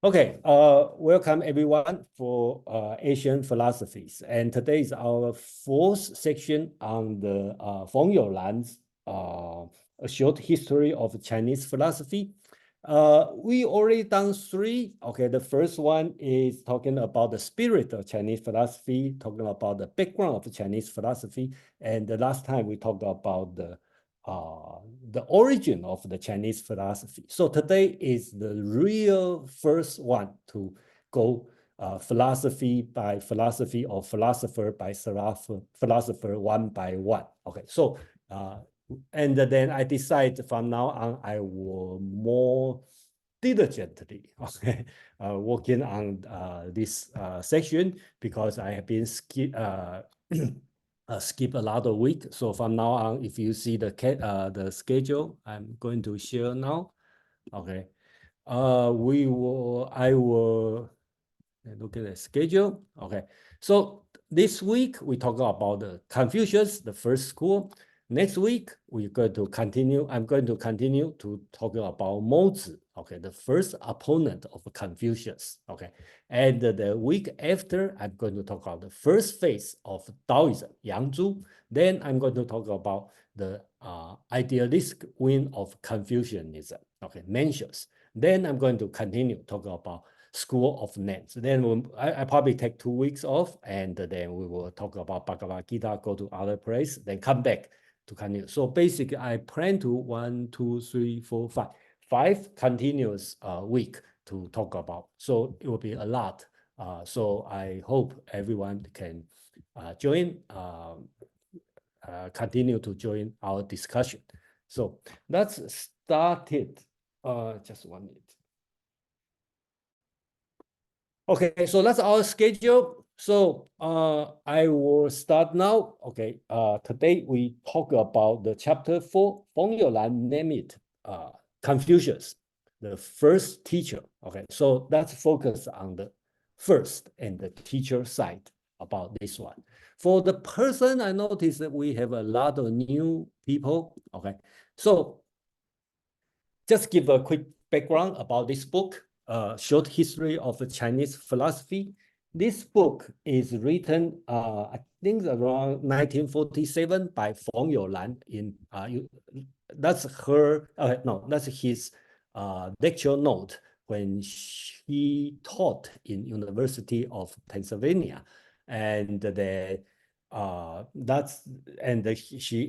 Okay, welcome everyone for Asian philosophies. And today is our fourth section on the Feng Youlan's a short history of Chinese philosophy. We already done three. Okay, the first one is talking about the spirit of Chinese philosophy, talking about the background of Chinese philosophy. And the last time we talked about the origin of the Chinese philosophy. So today is the real first one to go philosophy by philosophy or philosopher by philosopher one by one. Okay, so and then I decide from now on I will more diligently okay working on this section because I have been skip a lot of week. So from now on, if you see the schedule, I'm going to share now. Okay. I will look at the schedule. Okay. So this week we talk about the Confucius, the first school. Next week we're going to continue. I'm going to continue to talk about Mozi. Okay, the first opponent of Confucius. Okay, and the week after I'm going to talk about the first phase of Taoism, Yang Zhu. Then I'm going to talk about the idealistic wing of Confucianism. Okay, Mencius. Then I'm going to continue talking about School of Nans. Then I probably take 2 weeks off, and then we will talk about Bhagavad Gita, go to other place, then come back to continue. So basically, I plan to 1, 2, 3, 4, 5 continuous week to talk about. So it will be a lot. So I hope everyone can continue to join our discussion. So let's start it. Just 1 minute. Okay, so that's our schedule. So I will start now. Okay, today we talk about the chapter 4, Feng Youlan name it Confucius, the first teacher. Okay, so let's focus on the first and the teacher side about this one. For the person, I noticed that we have a lot of new people. Okay, so just give a quick background about this book. Short history of Chinese philosophy. This book is written, I think, around 1947 by Feng Youlan. That's her. No, that's his lecture note when he taught in University of Pennsylvania, and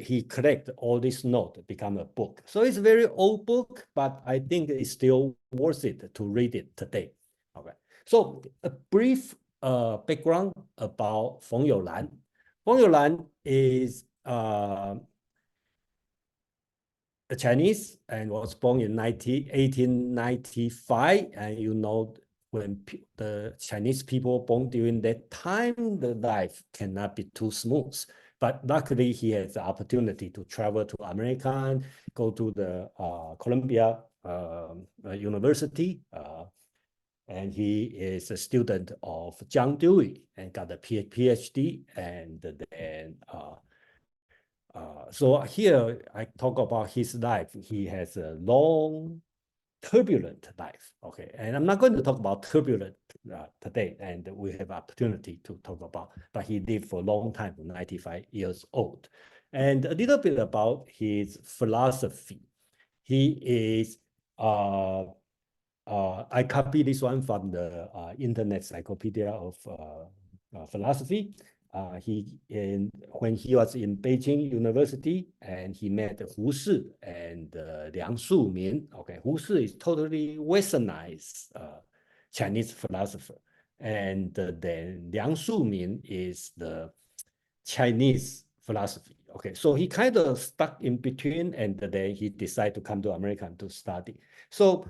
he collect all this note, become a book. So it's a very old book, but I think it's still worth it to read it today. Okay, so a brief background about Feng Youlan. Feng Youlan is a Chinese and was born in 1895, and you know when the Chinese people born during that time, the life cannot be too smooth. But luckily, he has the opportunity to travel to America and go to the Columbia University. And he is a student of John Dewey and got a PhD. And then, so here I talk about his life. He has a long, turbulent life. Okay, and I'm not going to talk about turbulent today, and we have opportunity to talk about, but he lived for a long time, 95 years old. And a little bit about his philosophy. He is, I copied this one from the Internet Encyclopedia of Philosophy. When he was in Beijing University, and he met Hu Shi and Liang Shumin. Okay, Hu Shi is totally westernized Chinese philosopher, and then Liang Shumin is the Chinese philosophy. Okay, so he kind of stuck in between, and then he decided to come to America to study. So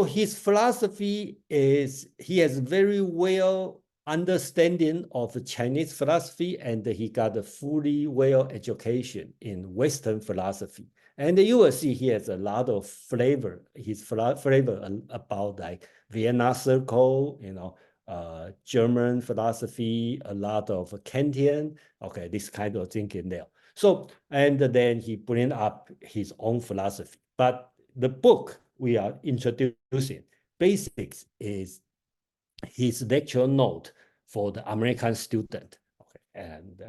his philosophy is, he has very well understanding of Chinese philosophy, and he got a fully well education in Western philosophy. And you will see he has a lot of flavor, his flavor about like Vienna Circle, German philosophy, a lot of Kantian, okay, this kind of thinking there. So, and then he bring up his own philosophy. But the book we are introducing basics is his lecture note for the American student. Okay, and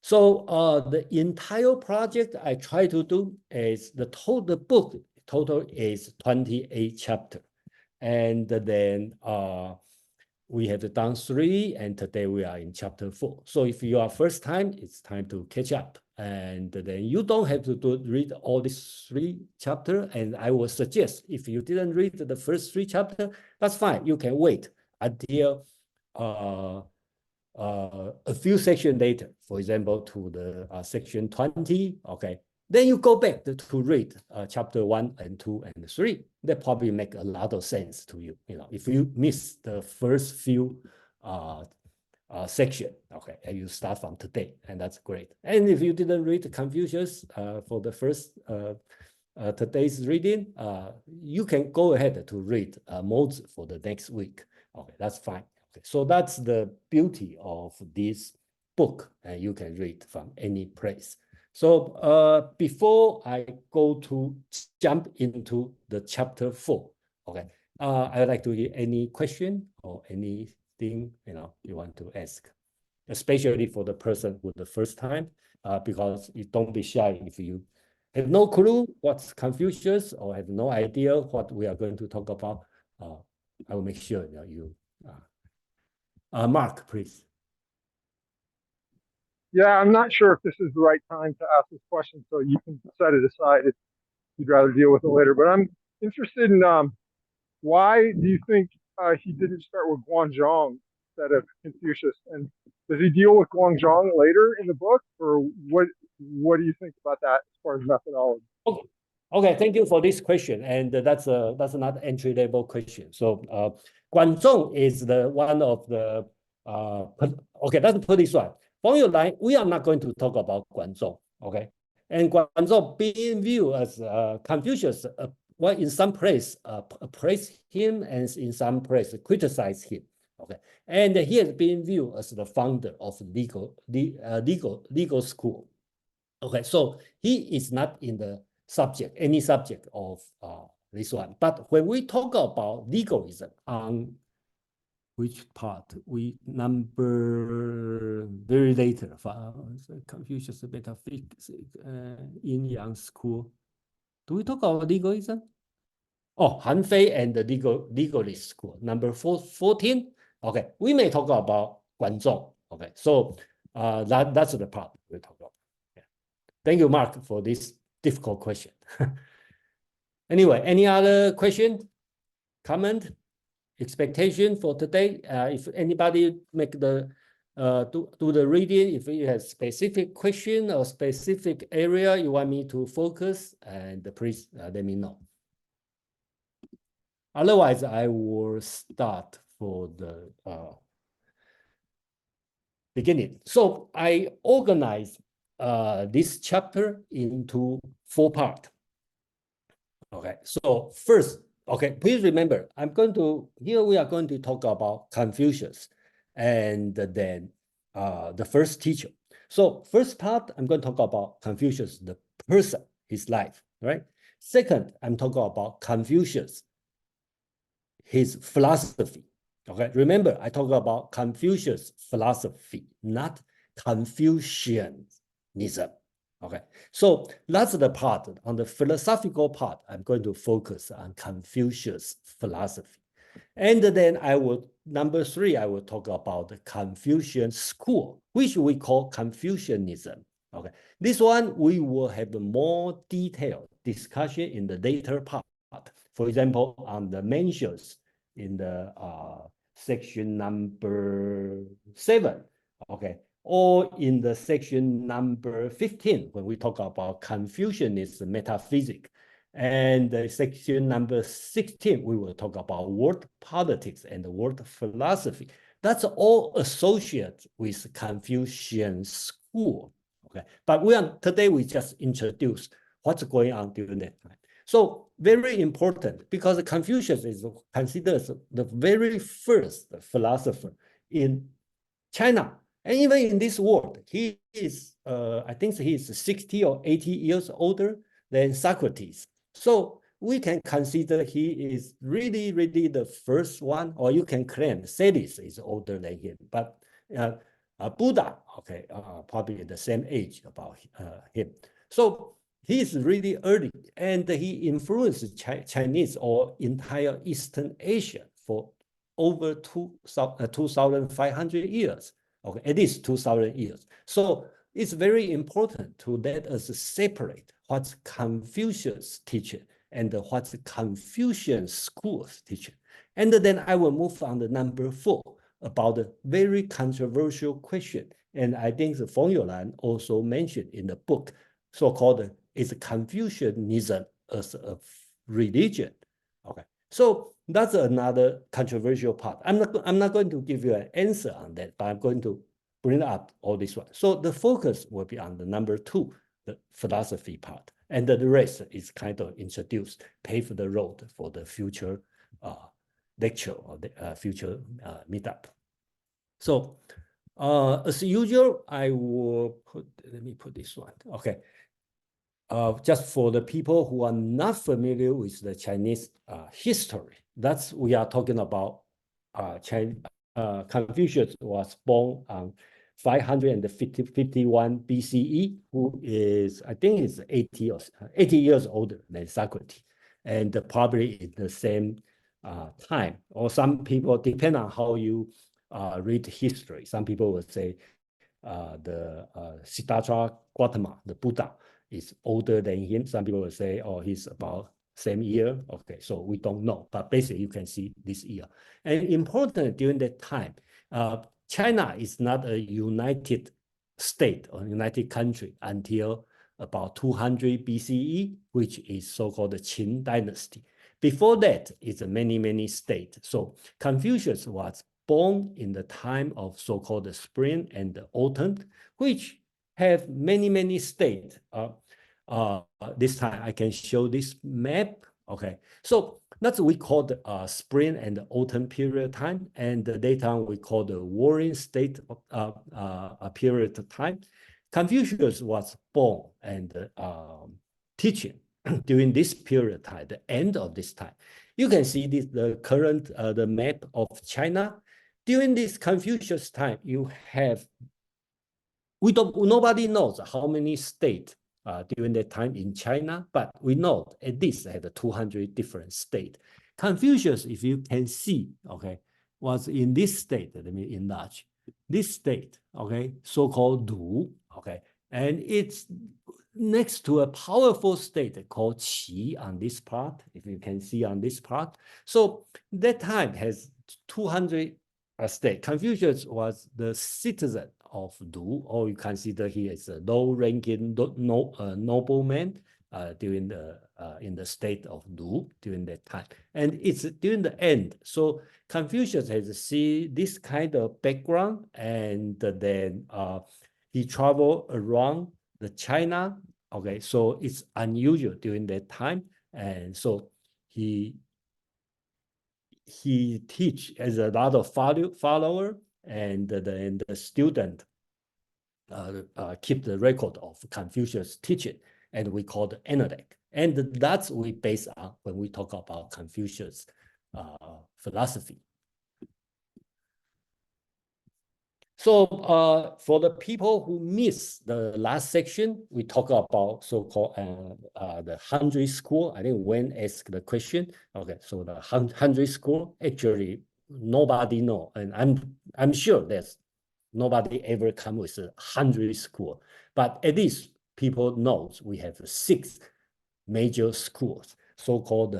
so the entire project I try to do is the book total is 28 chapter, and then we have done 3, and today we are in chapter 4. So if you are first time, it's time to catch up, and then you don't have to read all these 3 chapters. And I will suggest if you didn't read the first 3 chapters, that's fine. You can wait until a few sections later, for example, to the section 20, okay, then you go back to read chapter 1 and 2 and 3. That probably make a lot of sense to you. You know, if you miss the first few section, okay, and you start from today, and that's great. And if you didn't read Confucius for the first today's reading, you can go ahead to read Moses for the next week. Okay, that's fine. Okay, so that's the beauty of this book, and you can read from any place. So before I go to jump into the chapter 4, okay, I would like to hear any question or anything you want to ask, especially for the person who the first time, because you don't be shy if you have no clue what's Confucius or have no idea what we are going to talk about. I will make sure you. Mark, please. Yeah, I'm not sure if this is the right time to ask this question, so you can set it aside if you'd rather deal with it later. But I'm interested in why do you think he didn't start with Guangzhong instead of Confucius? And does he deal with Guangzhong later in the book, or what do you think about that as far as methodology? Okay, thank you for this question, and that's not entry level question. So Guangzhong is the one of the okay. Let's put this one. From your line, we are not going to talk about Guangzhong. Okay, and Guangzhong being viewed as Confucius, well, in some place praise him, and in some place criticize him. Okay, and he has been viewed as the founder of legal school. Okay, so he is not in the any subject of this one. But when we talk about legalism, on which part we number very later, Confucius metaphysics, Yin Yang school. Do we talk about legalism? Oh, Han Fei and the legalist school, number 14. Okay, we may talk about Guangzhong. Okay, so that's the part we talk about. Yeah. Thank you, Mark, for this difficult question. Anyway, any other question, comment, expectation for today? If anybody make the do the reading, if you have specific question or specific area you want me to focus, and please let me know. Otherwise, I will start for the beginning. So I organized this chapter into 4 parts. Okay, so first, okay, please remember, here we are going to talk about Confucius, and then the first teacher. So first part, I'm going to talk about Confucius, the person, his life, right? Second, I'm talking about Confucius, his philosophy. Okay, remember, I talk about Confucius philosophy, not Confucianism. Okay, so that's the part. On the philosophical part, I'm going to focus on Confucius philosophy. And then number 3, I will talk about the Confucian school, which we call Confucianism. Okay, this one we will have a more detailed discussion in the later part. For example, on the mentions in the section number 7. Okay, or in the section number 15, when we talk about Confucianism metaphysics. And the section number 16, we will talk about world politics and world philosophy. That's all associated with Confucian school. Okay, but today we just introduce what's going on during that time. So very important, because Confucius is considered the very first philosopher in China. And even in this world, he is, I think he is 60 or 80 years older than Socrates. So we can consider he is really, really the first one, or you can claim Celis is older than him. But Buddha, okay, probably the same age about him. So he's really early, and he influenced Chinese or entire Eastern Asia for over 2,500 years, okay, at least 2,000 years. So it's very important to let us separate what's Confucius teaching and what's Confucian schools teaching. And then I will move on to number 4 about the very controversial question. And I think the Feng Youlan also mentioned in the book, so-called is Confucianism as a religion. Okay, so that's another controversial part. I'm not going to give you an answer on that, but I'm going to bring up all this one. So the focus will be on the number 2, the philosophy part, and the rest is kind of introduced, pave the road for the future lecture or the future meetup. So as usual, I will let me put this one. Okay. Just for the people who are not familiar with the Chinese history, that's we are talking about. Confucius was born on 551 BCE, who is, I think, is 80 years older than Socrates, and probably in the same time. Or some people, depend on how you read history. Some people will say the Siddhartha Gautama, the Buddha, is older than him. Some people will say, oh, he's about same year. Okay, so we don't know, but basically you can see this year. And important during that time, China is not a united state or united country until about 200 BCE, which is so-called the Qin dynasty. Before that, it's many states. So Confucius was born in the time of so-called the spring and the autumn, which have many states. This time I can show this map. Okay, so that's what we call the spring and the autumn period time, and later on we call the warring state period of time. Confucius was born and teaching during this period of time, the end of this time. You can see this, the current the map of China. During this Confucius time, you have nobody knows how many states during that time in China, but we know at least had 200 different states. Confucius, if you can see, okay, was in this state. Let me enlarge this state, okay, so-called Du, okay, and it's next to a powerful state called Qi on this part, if you can see on this part. So that time has 200 states. Confucius was the citizen of Du, or you consider he as a low-ranking nobleman during the in the state of Du during that time, and it's during the end. So Confucius has seen this kind of background, and then he traveled around the China. Okay, so it's unusual during that time, and so he teach as a lot of follower, and then the student keep the record of Confucius teaching, and we call the analect. And that's we base on when we talk about Confucius philosophy. So for the people who missed the last section, we talk about so-called the 100 school. I think Wen asked the question. Okay, so the 100 school, actually nobody know, and I'm sure there's nobody ever come with 100 school, but at least people knows we have 6 major schools, so-called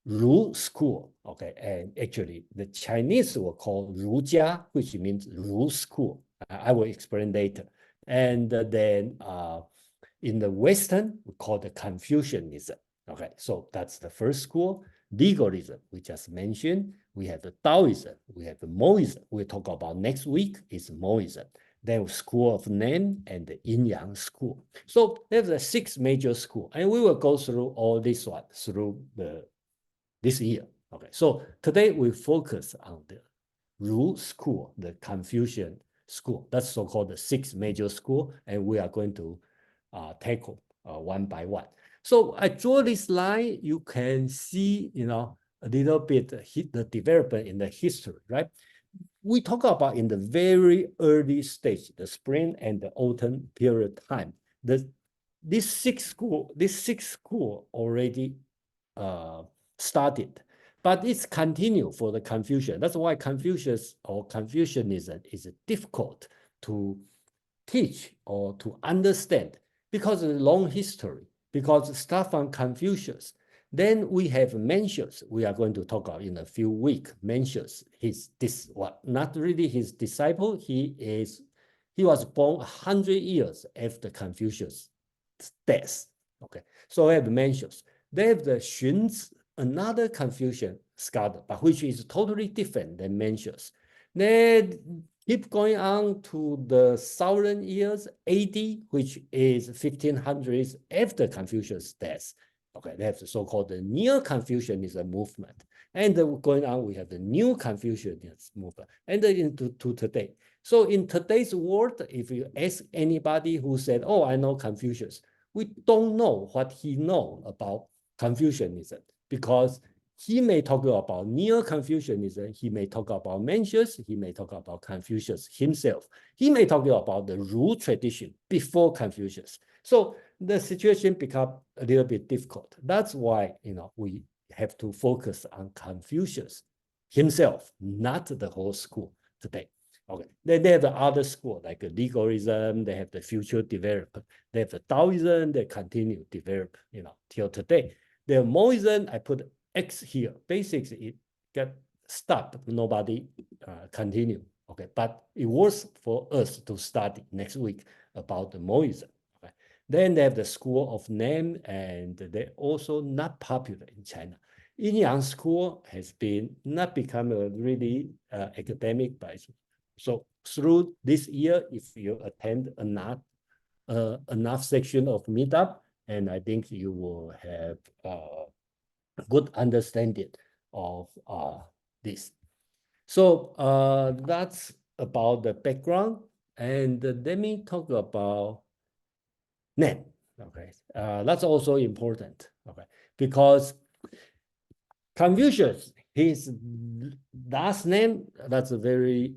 Ru school, okay, and actually the Chinese will call Rujia, which means Ru school. I will explain later. And then in the Western, we call the Confucianism. Okay, so that's the first school. Legalism, we just mentioned. We have the Taoism, we have the Moism. We'll talk about next week is Moism. Then School of Nen and the Yin Yang school. So there's a 6 major school, and we will go through all this one through this year. Okay, so today we focus on the Ru school, the Confucian school. That's so-called the 6 major school, and we are going to tackle one by one. So I draw this line, you can see, a little bit the development in the history, right? We talk about in the very early stage, the spring and the autumn period time. This six school already started, but it's continued for the Confucian. That's why Confucius or Confucianism is difficult to teach or to understand because of the long history, because start from Confucius. Then we have Mencius. We are going to talk about in a few weeks. Mencius, not really his disciple. He was born 100 years after Confucius' death. Okay, so we have Mencius. They have the Xunzi, another Confucian scholar, but which is totally different than Mencius. They keep going on to the 1000 years AD, which is 1500s after Confucius' death. Okay, they have the so-called the Neo-Confucianism movement. And going on, we have the New Confucianism movement, and into today. So in today's world, if you ask anybody who said, oh, I know Confucius, we don't know what he knows about Confucianism, because he may talk about Neo-Confucianism, he may talk about Mencius, he may talk about Confucius himself, he may talk about the Ru tradition before Confucius. So the situation becomes a little bit difficult. That's why we have to focus on Confucius himself, not the whole school today. Okay, then they have the other school like legalism, they have the future development, they have the Taoism, they continue develop, till today. The Moism, I put X here. Basics, it got stopped. Nobody continue. Okay, but it was for us to study next week about the Moism. Okay, then they have the school of name, and they're also not popular in China. Yin Yang School has been not become a really academic, but so through this year, if you attend enough section of meetup, and I think you will have a good understanding of this. So that's about the background, and let me talk about name. Okay, that's also important. Okay, because Confucius, his last name, that's a very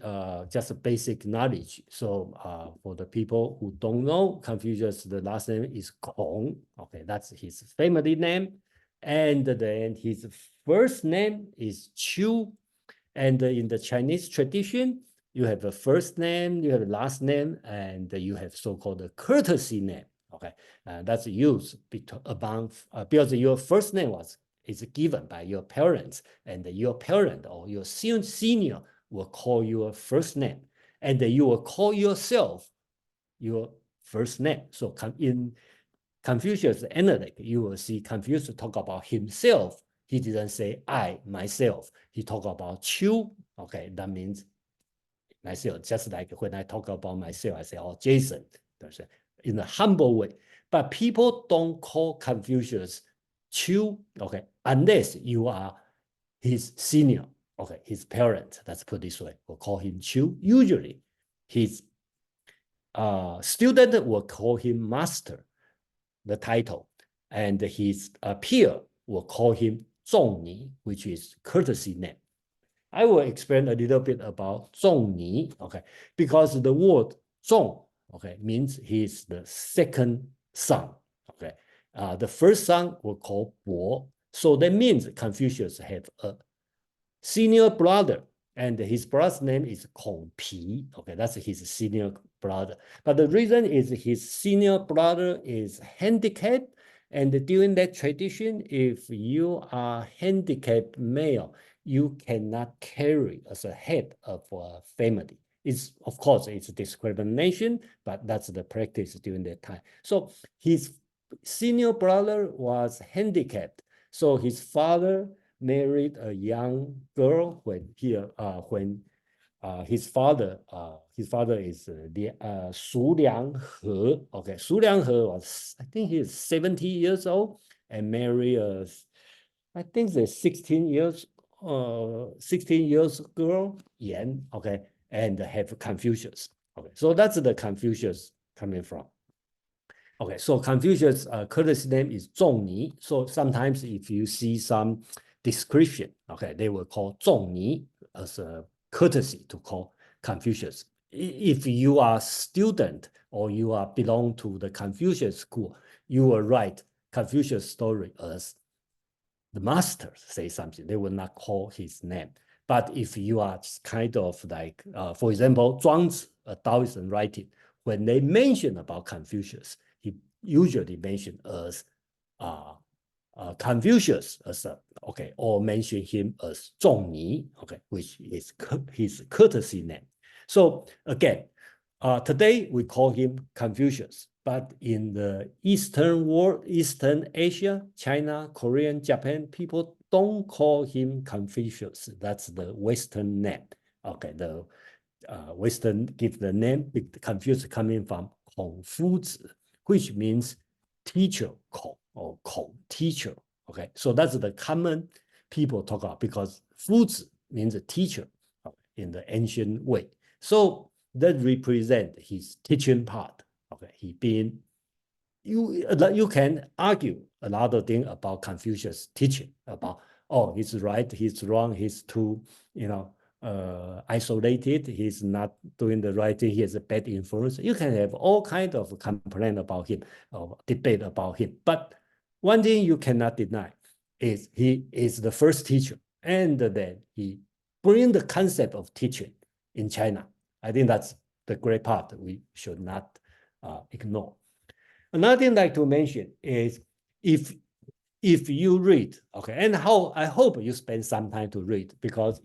just a basic knowledge. So for the people who don't know, Confucius, the last name is Kong. Okay, that's his family name. And then his first name is Chu. And in the Chinese tradition, you have a first name, you have a last name, and you have so-called a courtesy name. Okay, that's used because your first name is given by your parents, and your parent or your senior will call your first name, and you will call yourself your first name. So in Confucius analect, you will see Confucius talk about himself. He didn't say I, myself. He talked about Chu. Okay, that means myself. Just like when I talk about myself, I say, oh, Jason, in a humble way. But people don't call Confucius Chu, okay, unless you are his senior, okay, his parent, let's put it this way, will call him Chu. Usually, his student will call him master, the title, and his peer will call him Zhongni, which is courtesy name. I will explain a little bit about Zhongni, okay, because the word Zhong, okay, means he's the second son, okay. The first son will call Bo, so that means Confucius have a senior brother, and his brother's name is Kong Pi. Okay, that's his senior brother. But the reason is his senior brother is handicapped, and during that tradition, if you are handicapped male, you cannot carry as a head of a family. Of course, it's discrimination, but that's the practice during that time. So his senior brother was handicapped, so his father married a young girl when his father is Su Lianghe. Okay, Su Lianghe was, I think he's 70 years old, and married I think the 16 years girl, Yan. Okay, and have Confucius. Okay, so that's the Confucius coming from. Okay, so Confucius' courtesy name is 仲尼. So sometimes if you see some description, okay, they will call 仲尼 as a courtesy to call Confucius. If you are student or you are belong to the Confucius school, you will write Confucius story as the master say something. They will not call his name. But if you are kind of like, for example, 庄子, a Taoist writing, when they mention about Confucius, he usually mentioned as Confucius as a, okay, or mention him as 仲尼, okay, which is his courtesy name. So again, today we call him Confucius, but in the Eastern world, Eastern Asia, China, Korea, Japan, people don't call him Confucius. That's the Western name. Okay, the Western give the name, Confucius coming from 孔夫子, which means teacher, 孔 or 孔 teacher. Okay, so that's the common people talk about because 夫子 means a teacher in the ancient way. So that represent his teaching part. Okay, he been you can argue a lot of things about Confucius' teaching about, oh, he's right, he's wrong, he's too, isolated, he's not doing the right thing, he has a bad influence. You can have all kinds of complaint about him or debate about him. But one thing you cannot deny is he is the first teacher, and then he bring the concept of teaching in China. I think that's the great part we should not ignore. Another thing I'd like to mention is if you read, okay, and how I hope you spend some time to read, because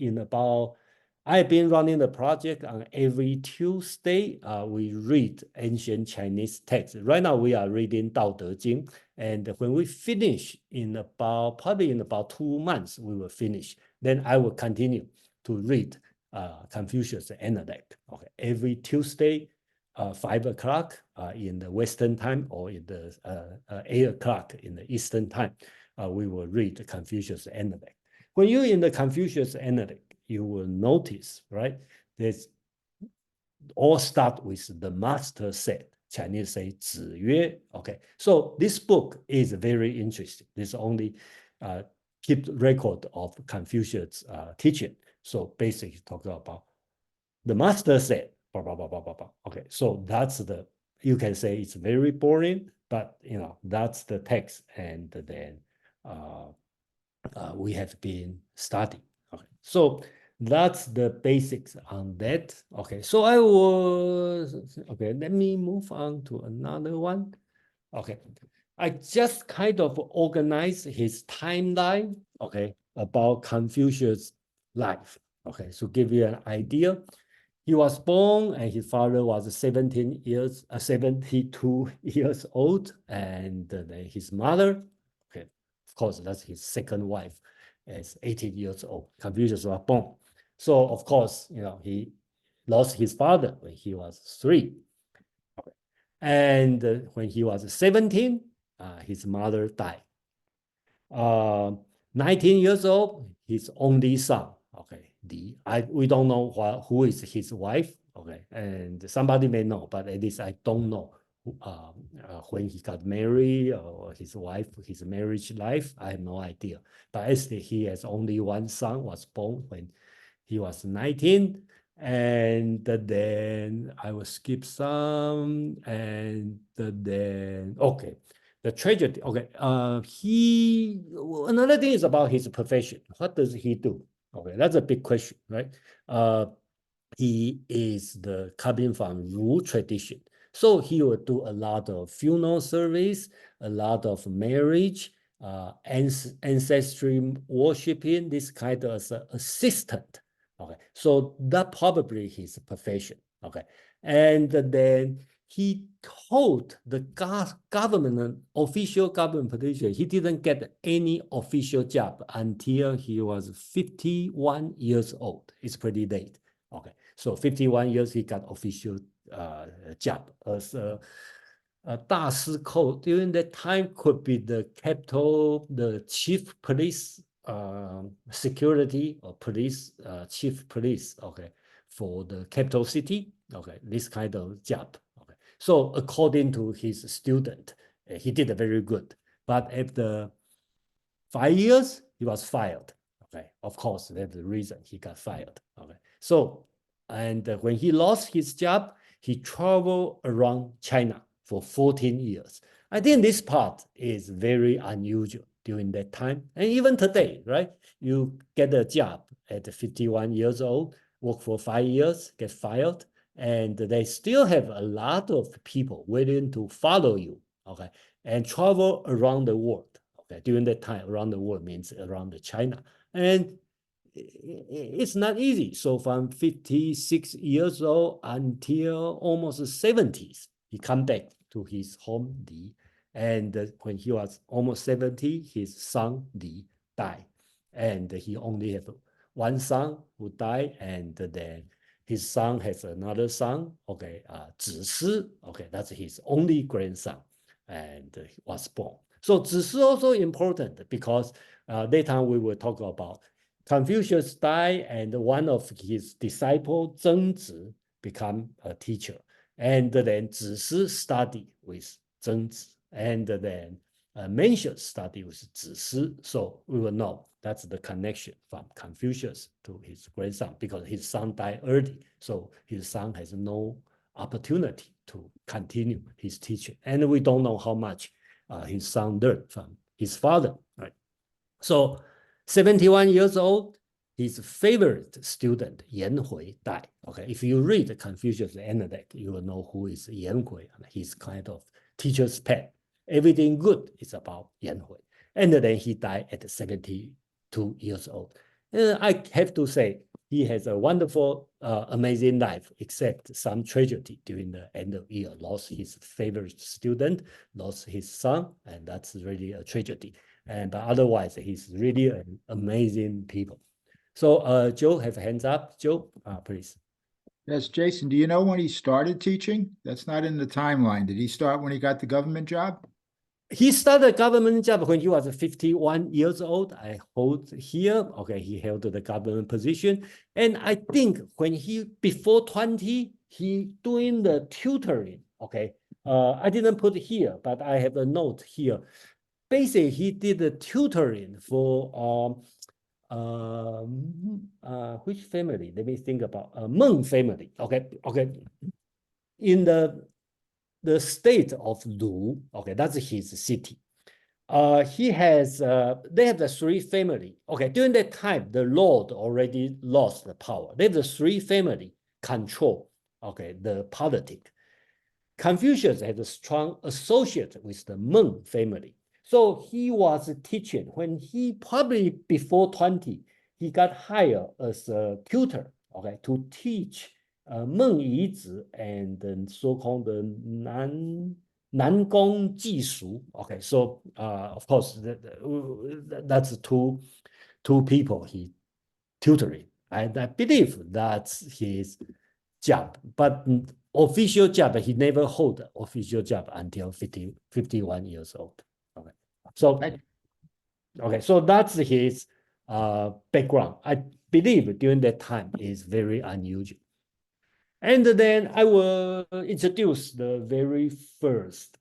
I've been running the project on every Tuesday. We read ancient Chinese texts. Right now we are reading Dao De Jing, and when we finish probably in about 2 months, we will finish. Then I will continue to read Confucius Analect. Okay, every Tuesday. 5 o'clock in the Western time or in the 8 o'clock in the Eastern time, we will read Confucius Analect. When you're in the Confucius Analect, you will notice, right? There's all start with the master said. Chinese say 子曰. Okay, so this book is very interesting. This only keep record of Confucius' teaching. So basically talk about the master said. Blah, blah, blah, blah, blah, blah. Okay, so that's you can say it's very boring, but that's the text, and then we have been studying. Okay, so that's the basics on that. Okay, so let me move on to another one. Okay, I just kind of organized his timeline, okay, about Confucius' life. Okay, so give you an idea. He was born and his father was 72 years old, and then his mother, okay, of course, that's his second wife, is 18 years old. Confucius was born. So, of course, he lost his father when he was 3. Okay. And when he was 17, his mother died. 19 years old, his only son, okay, we don't know who is his wife, okay, and somebody may know, but at least I don't know when he got married or his marriage life. I have no idea. But actually, he has only one son, was born when he was 19. And then I will skip some, and then, okay. The tragedy, okay, another thing is about his profession. What does he do? Okay, that's a big question, right? He is coming from Ru tradition. So he will do a lot of funeral service, a lot of marriage, ancestry worshiping, this kind of assistant. Okay, so that probably his profession. Okay, and then he hold the official government position. He didn't get any official job until he was 51 years old. It's pretty late. Okay, so 51 years he got official job as a 大司寇. During that time could be the capital, the chief police security or police, chief police, okay, for the capital city. Okay, this kind of job. Okay, So according to his student, he did very good. But after 5 years, he was fired. Okay, of course, that's the reason he got fired. Okay, so and when he lost his job, he traveled around China for 14 years. I think this part is very unusual during that time, and even today, right? You get a job at 51 years old, work for 5 years, get fired, and they still have a lot of people willing to follow you. Okay, and travel around the world. Okay, during that time, around the world means around China. And it's not easy. So from 56 years old until almost 70s, he come back to his home, Li. And when he was almost 70, his son, Li, died. And he only have one son who died, and then his son has another son, okay, Zhi, okay, that's his only grandson, and was born. So this is also important because later we will talk about Confucius died and one of his disciples, Zhengzi, become a teacher. And then Zisi studied with Zhengzi. And then Mencius studied with Zisi. So we will know that's the connection from Confucius to his grandson because his son died early. So his son has no opportunity to continue his teaching. And we don't know how much his son learned from his father, right? So 71 years old, his favorite student, Yan Hui, died. Okay, if you read Confucius Analect, you will know who is Yan Hui. He's kind of teacher's pet. Everything good is about Yan Hui. And then he died at 72 years old. And I have to say, he has a wonderful, amazing life, except some tragedy during the end of year. Lost his favorite student, lost his son, and that's really a tragedy. And but otherwise, he's really an amazing people. So Joe, have hands up. Joe, please. Yes, Jason, do you know when he started teaching? That's not in the timeline. Did he start when he got the government job? He started a government job when he was 51 years old. I hold here. Okay, he held the government position. And I think when he, before 20, he doing the tutoring. Okay, I didn't put here, but I have a note here. Basically, he did the tutoring for which family? Let me think about Meng family. Okay, okay. In the state of Lu, okay, that's his city. He has they have the three family. Okay, during that time, the Lord already lost the power. They have the three family control. Okay, the politics. Confucius had a strong associate with the Meng family. So he was teaching. When he probably before 20, he got hired as a tutor, okay, to teach Meng Yizi and the so-called Nangong Jishu. Okay, so of course that's two people he tutoring. I believe that's his job, but official job, he never hold official job until 51 years old. Okay, so okay, so that's his background. I believe during that time is very unusual. And then I will introduce the very first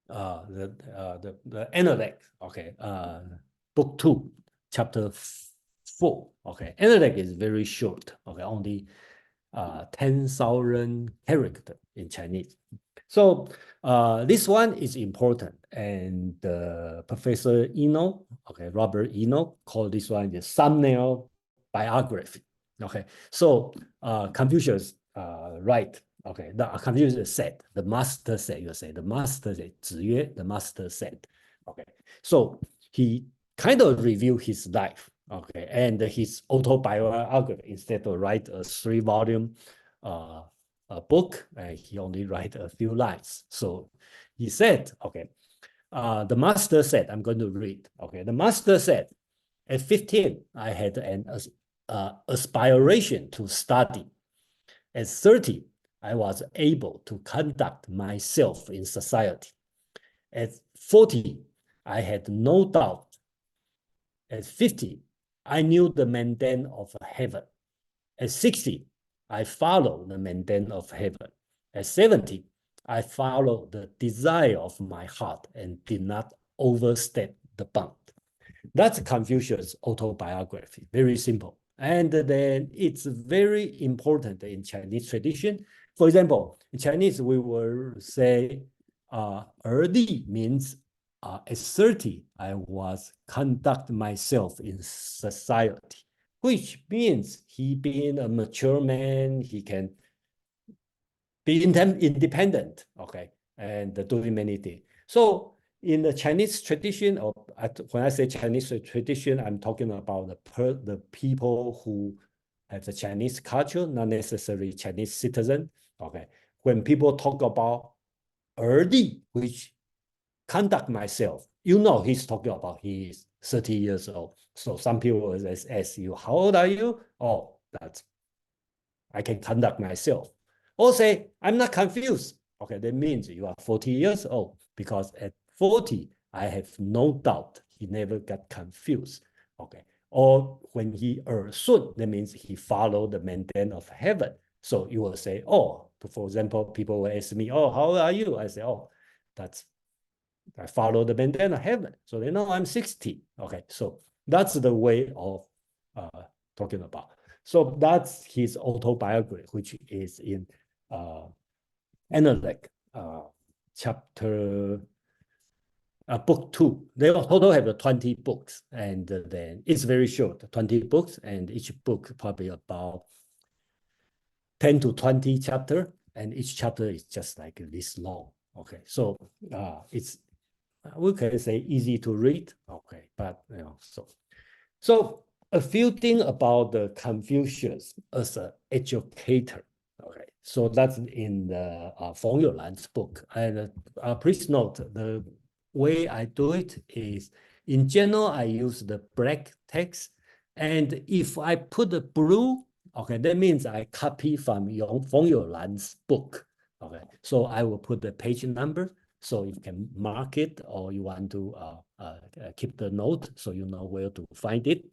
the Analect, okay, book 2, chapter 4. Okay, Analect is very short. Okay, only 10,000 characters in Chinese. So this one is important, and Professor Eno, okay, Robert Eno, called this one the thumbnail biography. Okay, so Confucius write, okay, the Confucius said, the master said, you say, the master said, 子曰, the master said. Okay, so he kind of review his life, okay, and his autobiography. Instead of write a 3-volume a book, he only write a few lines. So he said, okay, the master said, I'm going to read. Okay, the master said, at 15, I had an aspiration to study. At 30, I was able to conduct myself in society. At 40, I had no doubt. At 50, I knew the mandate of heaven. At 60, I followed the mandate of heaven. At 70, I followed the desire of my heart and did not overstep the bound. That's Confucius' autobiography, very simple. And then it's very important in Chinese tradition. For example, in Chinese, we will say, 'er' means at 30, I was conduct myself in society, which means he being a mature man, he can be independent, okay, and doing many things. So in the Chinese tradition, or when I say Chinese tradition, I'm talking about the people who have the Chinese culture, not necessarily Chinese citizen. Okay, when people talk about 'er' which conduct myself, he's talking about he is 30 years old. So some people will ask you, how old are you? Oh, that's I can conduct myself. Or say, I'm not confused. Okay, that means you are 40 years old, because at 40, I have no doubt he never got confused. Okay, or when he soon, that means he followed the mandate of heaven. So you will say, oh, for example, people will ask me, oh, how old are you? I say, oh, I follow the mandate of heaven. So they know I'm 60. Okay, so that's the way of talking about. So that's his autobiography, which is in Analect, chapter book 2. They total have 20 books, and then it's very short, 20 books, and each book probably about 10 to 20 chapter, and each chapter is just like this long. Okay, so it's, we can say, easy to read. Okay, but so a few things about the Confucius as an educator. Okay, so that's in the Feng Youlan's book. And please note, the way I do it is, in general, I use the black text. And if I put the blue, okay, that means I copy from Feng Youlan's book. Okay, so I will put the page number, so you can mark it, or you want to keep the note so you know where to find it.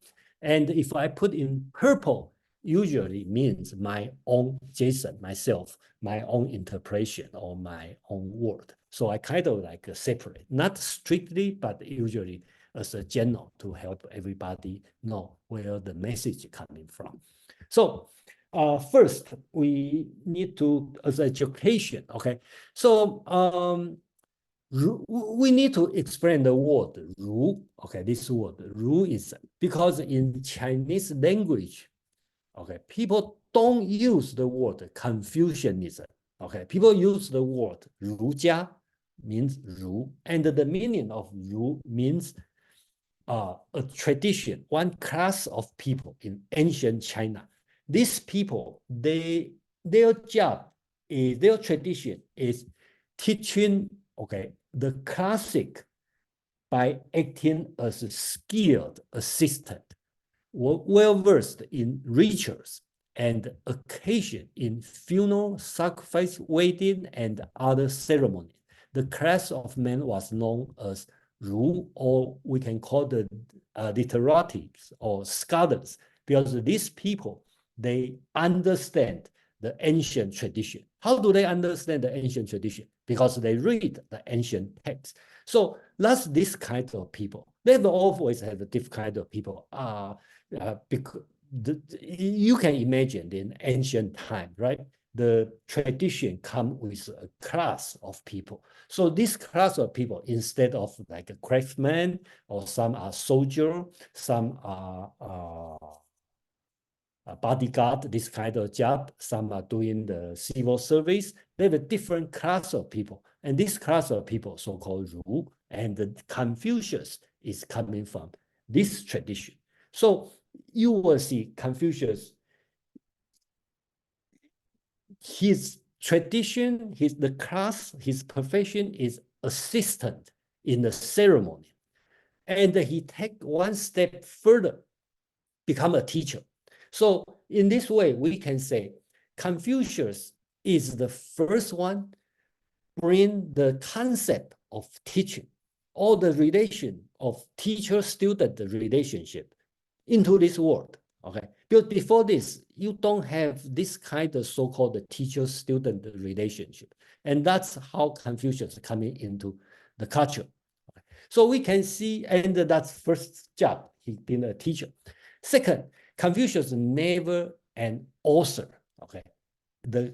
And if I put in purple, usually means my own Jason, myself, my own interpretation or my own word. So I kind of like separate, not strictly, but usually as a general, to help everybody know where the message is coming from. So first, we need to, as education, okay? So we need to explain the word 儒. Okay, this word 儒 is because in Chinese language, okay, people don't use the word Confucianism. Okay, people use the word 儒家, means 儒, and the meaning of 儒 means a tradition, one class of people in ancient China. These people, their job is, their tradition is teaching, okay, the classic by acting as a skilled assistant, well-versed in rituals and occasion in funeral, sacrifice, wedding, and other ceremonies. The class of men was known as 儒, or we can call the literatives or scholars, because these people, they understand the ancient tradition. How do they understand the ancient tradition? Because they read the ancient text. So that's this kind of people. They've always had a different kind of people. Because you can imagine in ancient time, right? The tradition come with a class of people. So this class of people, instead of like a craftsman, or some are soldier, some are a bodyguard, this kind of job, some are doing the civil service. They have a different class of people. And this class of people, so-called 儒, and the Confucius is coming from this tradition. So you will see Confucius, his tradition, the class, his profession is assistant in the ceremony. And he take one step further, become a teacher. So in this way, we can say Confucius is the first one bring the concept of teaching, or the relation of teacher-student relationship into this world. Okay, because before this, you don't have this kind of so-called teacher-student relationship. And that's how Confucius is coming into the culture. Okay. So we can see, and that's first job, he been a teacher. Second, Confucius never an author. Okay, the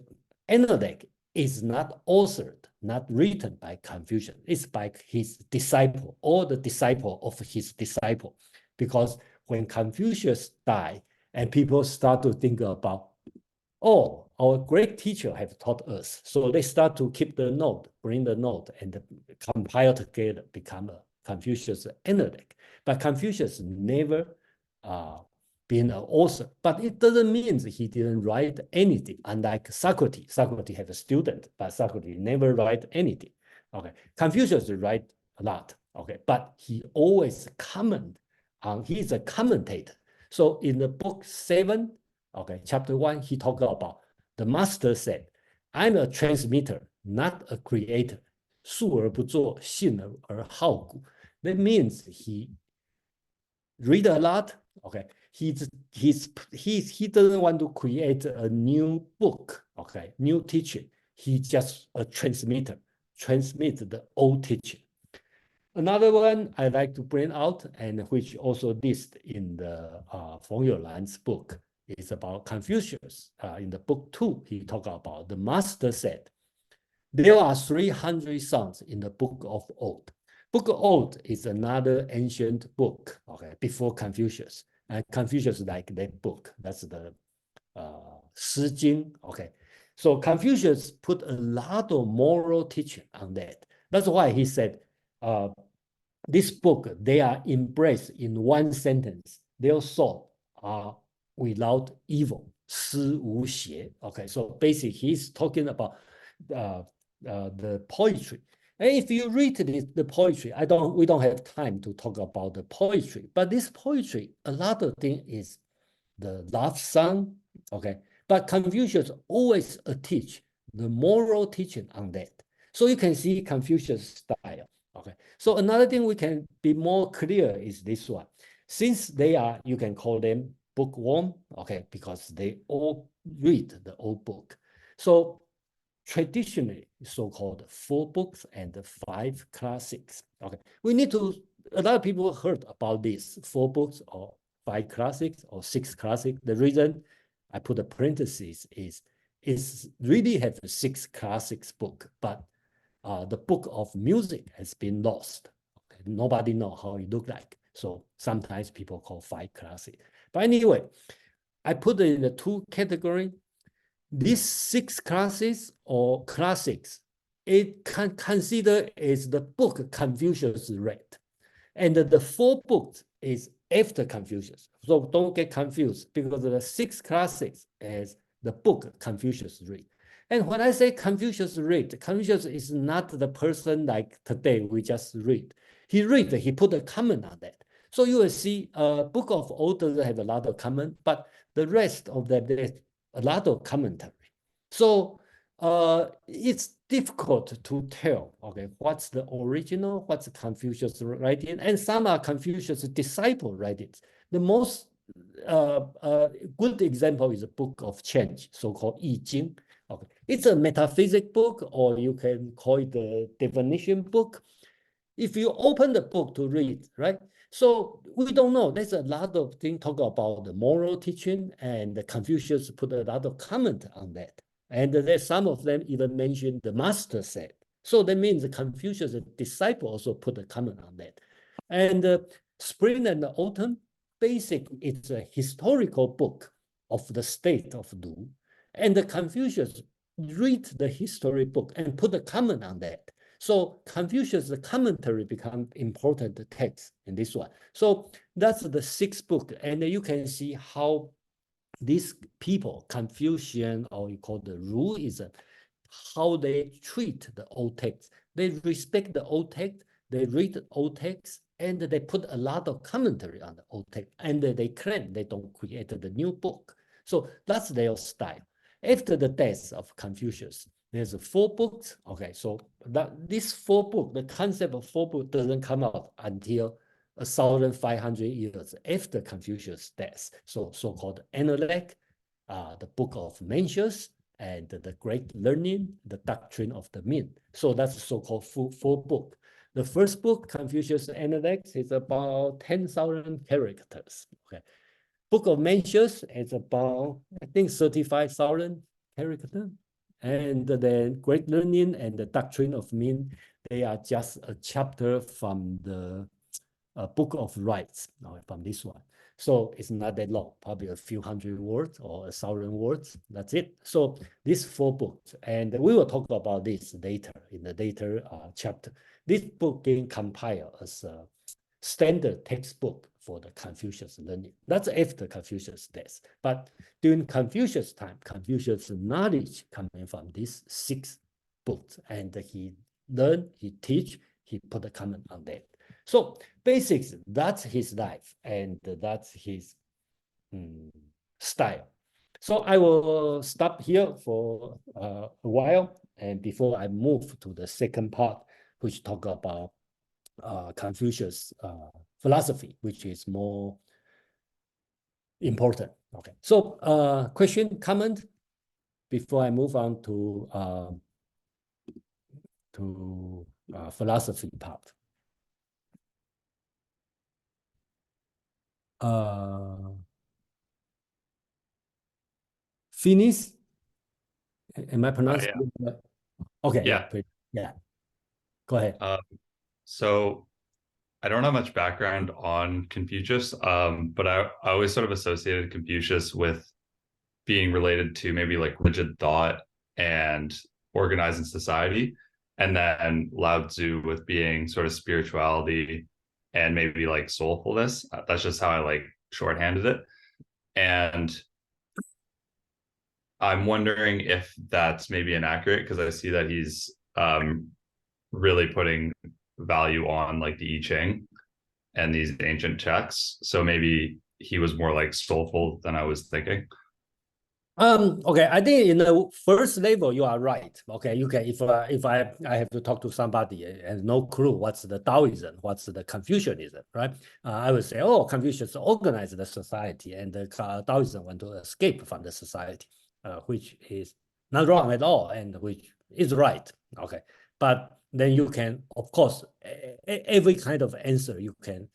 Analect is not authored, not written by Confucius. It's by his disciple or the disciple of his disciple. Because when Confucius died and people start to think about, oh, our great teacher have taught us. So they start to keep the note, bring the note and compile together, become a Confucius Analect. But Confucius never been an author, but it doesn't mean he didn't write anything. Unlike Socrates, Socrates had a student, but Socrates never write anything. Okay, Confucius write a lot. Okay, but he always comment on. He's a commentator. So in the book 7, okay, chapter 1, he talked about the master said, "I'm a transmitter, not a creator. 述而不作，信而好古." That means he read a lot. Okay, he doesn't want to create a new book. Okay, new teaching. He just a transmitter, transmit the old teaching. Another one I like to bring out, and which also listed in the Feng Youlan's book, is about Confucius. In the book 2, he talked about the master said, there are 300 songs in the Book of Old. Book of Old is another ancient book, okay, before Confucius. And Confucius like that book. That's the Shi Jing, okay. So Confucius put a lot of moral teaching on that. That's why he said, this book, they are embraced in one sentence. Their thoughts are without evil. 思无邪. Okay, so basically he's talking about the poetry. And if you read the poetry, we don't have time to talk about the poetry, but this poetry, a lot of things is the love song, okay? But Confucius always teach the moral teaching on that. So you can see Confucius style, okay? So another thing we can be more clear is this one. Since they are, you can call them bookworm, okay, because they all read the old book. So traditionally, so-called 4 books and 5 classics. Okay, we need to, a lot of people heard about this 4 books or 5 classics or 6 classics. The reason I put a parenthesis is really have 6 classics book, but the book of music has been lost. Okay? Nobody know how it look like. So sometimes people call 5 classics. But anyway, I put it in the 2 category. These 6 classes or classics, it can consider as the book Confucius read. And the 4 books is after Confucius. So don't get confused because the 6 classics is the book Confucius read. And when I say Confucius read, Confucius is not the person like today we just read. He read, he put a comment on that. So you will see Book of Old doesn't have a lot of comment, but the rest of that, there's a lot of commentary. So it's difficult to tell, okay, what's the original, what's Confucius writing, and some are Confucius' disciple writings. The most good example is a book of change, so-called I Ching. Okay, it's a metaphysics book, or you can call it a definition book. If you open the book to read, right? So we don't know. There's a lot of things talk about the moral teaching, and Confucius put a lot of comment on that. And there's some of them even mentioned the master said. So that means the Confucius disciple also put a comment on that. And Spring and Autumn, basically, it's a historical book of the state of Lu. And the Confucius read the history book and put a comment on that. So Confucius' commentary become important text in this one. So that's the 6th book. And you can see how these people, Confucian, or you call the Ruism, how they treat the old text. They respect the old text, they read the old text, and they put a lot of commentary on the old text, and they claim they don't create the new book. So that's their style. After the death of Confucius, there's 4 books. Okay, so this 4 book, the concept of 4 books doesn't come out until 1,500 years after Confucius' death. So-called Analect, the Book of Mencius, and the Great Learning, the Doctrine of the Min. So that's so-called full book. The first book, Confucius Analect, is about 10,000 characters. Okay. Book of Mencius is about, I think, 35,000 characters. And then Great Learning and the Doctrine of Min, they are just a chapter from the Book of Rights, from this one. So it's not that long, probably a few hundred words or 1,000 words. That's it. So these 4 books, and we will talk about this later in the later chapter. This book being compiled as a standard textbook for the Confucius learning. That's after Confucius' death. But during Confucius' time, Confucius' knowledge coming from these 6 books, and he learned, he teach, he put a comment on that. So basics, that's his life, and that's his style. So I will stop here for a while, and before I move to the second part, which talk about Confucius' philosophy, which is more important. Okay. So question, comment before I move on to philosophy part. Finis? Am I pronouncing it? Yeah. Okay. Yeah. Yeah. Go ahead. So I don't have much background on Confucius, but I always sort of associated Confucius with being related to maybe like rigid thought and organizing society, and then Lao Tzu with being sort of spirituality and maybe like soulfulness. That's just how I like shorthanded it. And I'm wondering if that's maybe inaccurate, because I see that he's really putting value on like the I Ching and these ancient texts. So maybe he was more like soulful than I was thinking. Okay, I think in the first level you are right. Okay, you can, if I have to talk to somebody and no clue what's the Taoism, what's the Confucianism, right? I would say, oh, Confucius organized the society, and the Taoism want to escape from the society, which is not wrong at all, and which is right. Okay, but then you can, of course, every kind of answer you can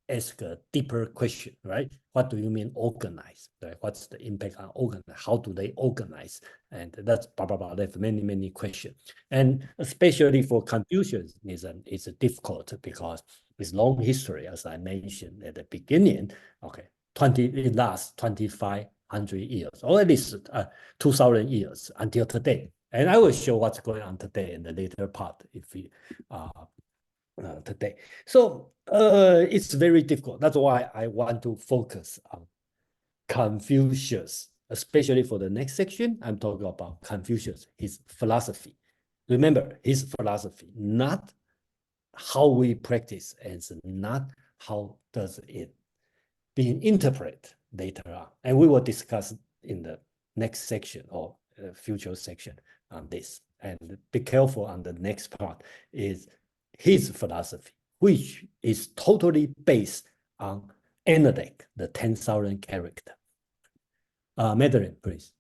ask a deeper question, right? What do you mean organize? Right? What's the impact on organize? How do they organize? And that's blah, blah, blah. There's many, many questions. And especially for Confucianism, it's difficult because it's long history, as I mentioned at the beginning. Okay, it lasts 2,500 years, or at least 2,000 years until today. And I will show what's going on today in the later part if we today. So it's very difficult. That's why I want to focus on Confucius, especially for the next section. I'm talking about Confucius, his philosophy. Remember, his philosophy, not how we practice, and not how does it being interpreted later on. And we will discuss in the next section or future section on this. And be careful on the next part is his philosophy, which is totally based on Analect, the 10,000 character. Madeline, please.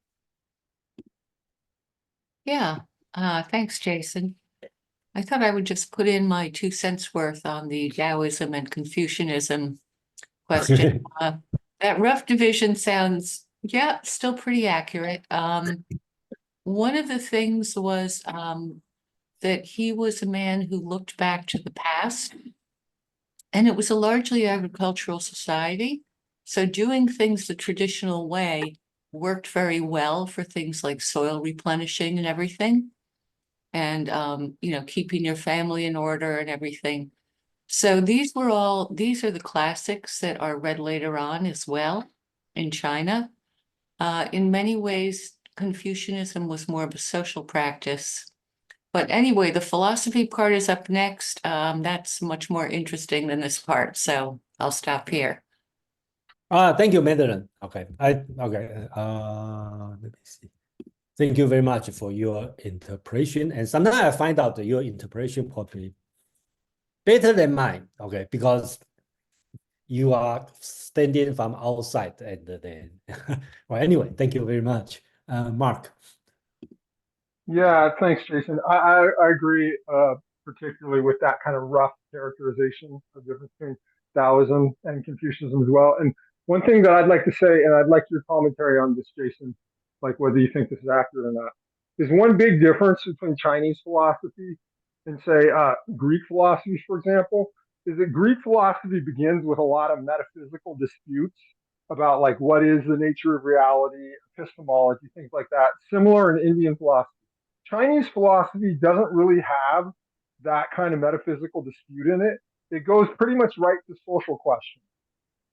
Yeah, thanks, Jason. I thought I would just put in my 2 cents worth on the Taoism and Confucianism question. That rough division sounds, yeah, still pretty accurate. One of the things was that he was a man who looked back to the past, and it was a largely agricultural society. So doing things the traditional way worked very well for things like soil replenishing and everything. And, you know, keeping your family in order and everything. So these are the classics that are read later on as well in China. In many ways, Confucianism was more of a social practice. But anyway, the philosophy part is up next. That's much more interesting than this part. So I'll stop here. Thank you, Madeline. Okay. Let me see. Thank you very much for your interpretation. And sometimes I find out that your interpretation probably better than mine. Okay, because you are standing from outside and then, well, anyway, thank you very much. Mark. Yeah, thanks, Jason. I agree, particularly with that kind of rough characterization of the difference between Taoism and Confucianism as well. And one thing that I'd like to say, and I'd like your commentary on this, Jason, like whether you think this is accurate or not, is one big difference between Chinese philosophy and say Greek philosophy, for example, is that Greek philosophy begins with a lot of metaphysical disputes about like what is the nature of reality, epistemology, things like that. Similar in Indian philosophy. Chinese philosophy doesn't really have that kind of metaphysical dispute in it. It goes pretty much right to social questions.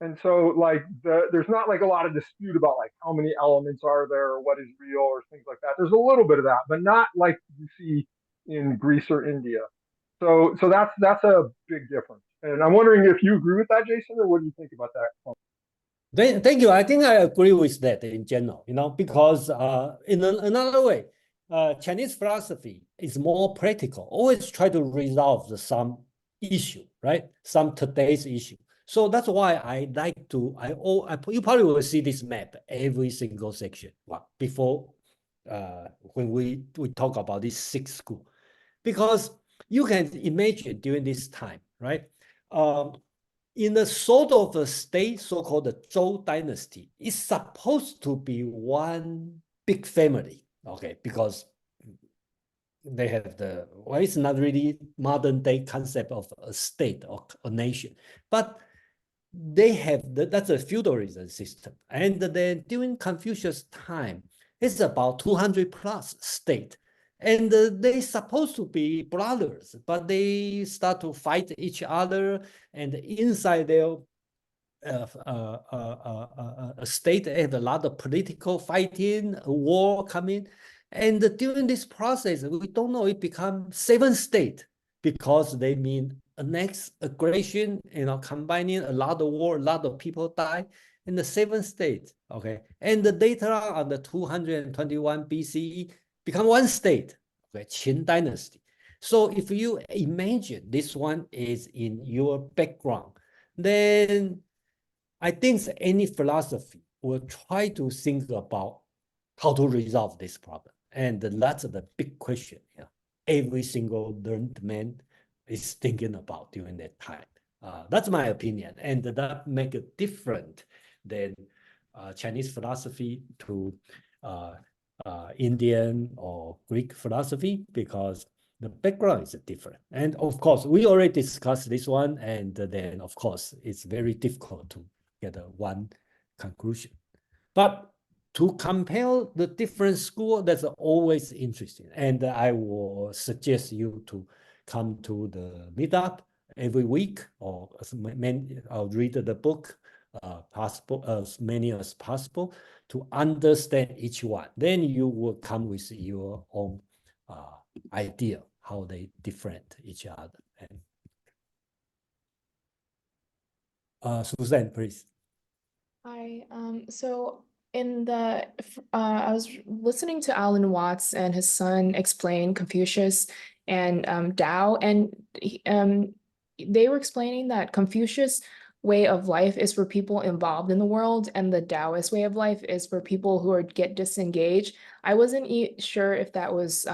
And so like there's not like a lot of dispute about like how many elements are there or what is real or things like that. There's a little bit of that, but not like you see in Greece or India. So that's a big difference. And I'm wondering if you agree with that, Jason, or what do you think about that? Thank you. I think I agree with that in general, because in another way, Chinese philosophy is more practical, always try to resolve some issue, right? Some today's issue. So that's why I like to, you probably will see this map every single section before when we talk about this 6 school, because you can imagine during this time, right? In the sort of a state, so-called the Zhou dynasty, it's supposed to be one big family, okay? Because they have well, it's not really modern day concept of a state or a nation, but they have that's a feudalism system. And then during Confucius' time, it's about 200 plus state. And they supposed to be brothers, but they start to fight each other. And inside their a state have a lot of political fighting, a war coming. And during this process, we don't know, it becomes 7 states because they mean a next aggression, combining a lot of war, a lot of people die in the 7 states, okay? And later on the 221 BCE, become 1 state, okay, Qin dynasty. So if you imagine this one is in your background, then I think any philosophy will try to think about how to resolve this problem. And that's the big question every single learned man is thinking about during that time. That's my opinion. And that make it different than Chinese philosophy to Indian or Greek philosophy, because the background is different. And of course, we already discussed this one. And then, of course, it's very difficult to get one conclusion. But to compare the different schools, that's always interesting. And I will suggest you to come to the meetup every week, or I'll read the book as many as possible to understand each one. Then you will come with your own idea how they different each other. And Suzanne, please. Hi. So I was listening to Alan Watts and his son explain Confucius and Tao, and they were explaining that Confucius' way of life is for people involved in the world, and the Taoist way of life is for people who get disengaged. I wasn't sure if that was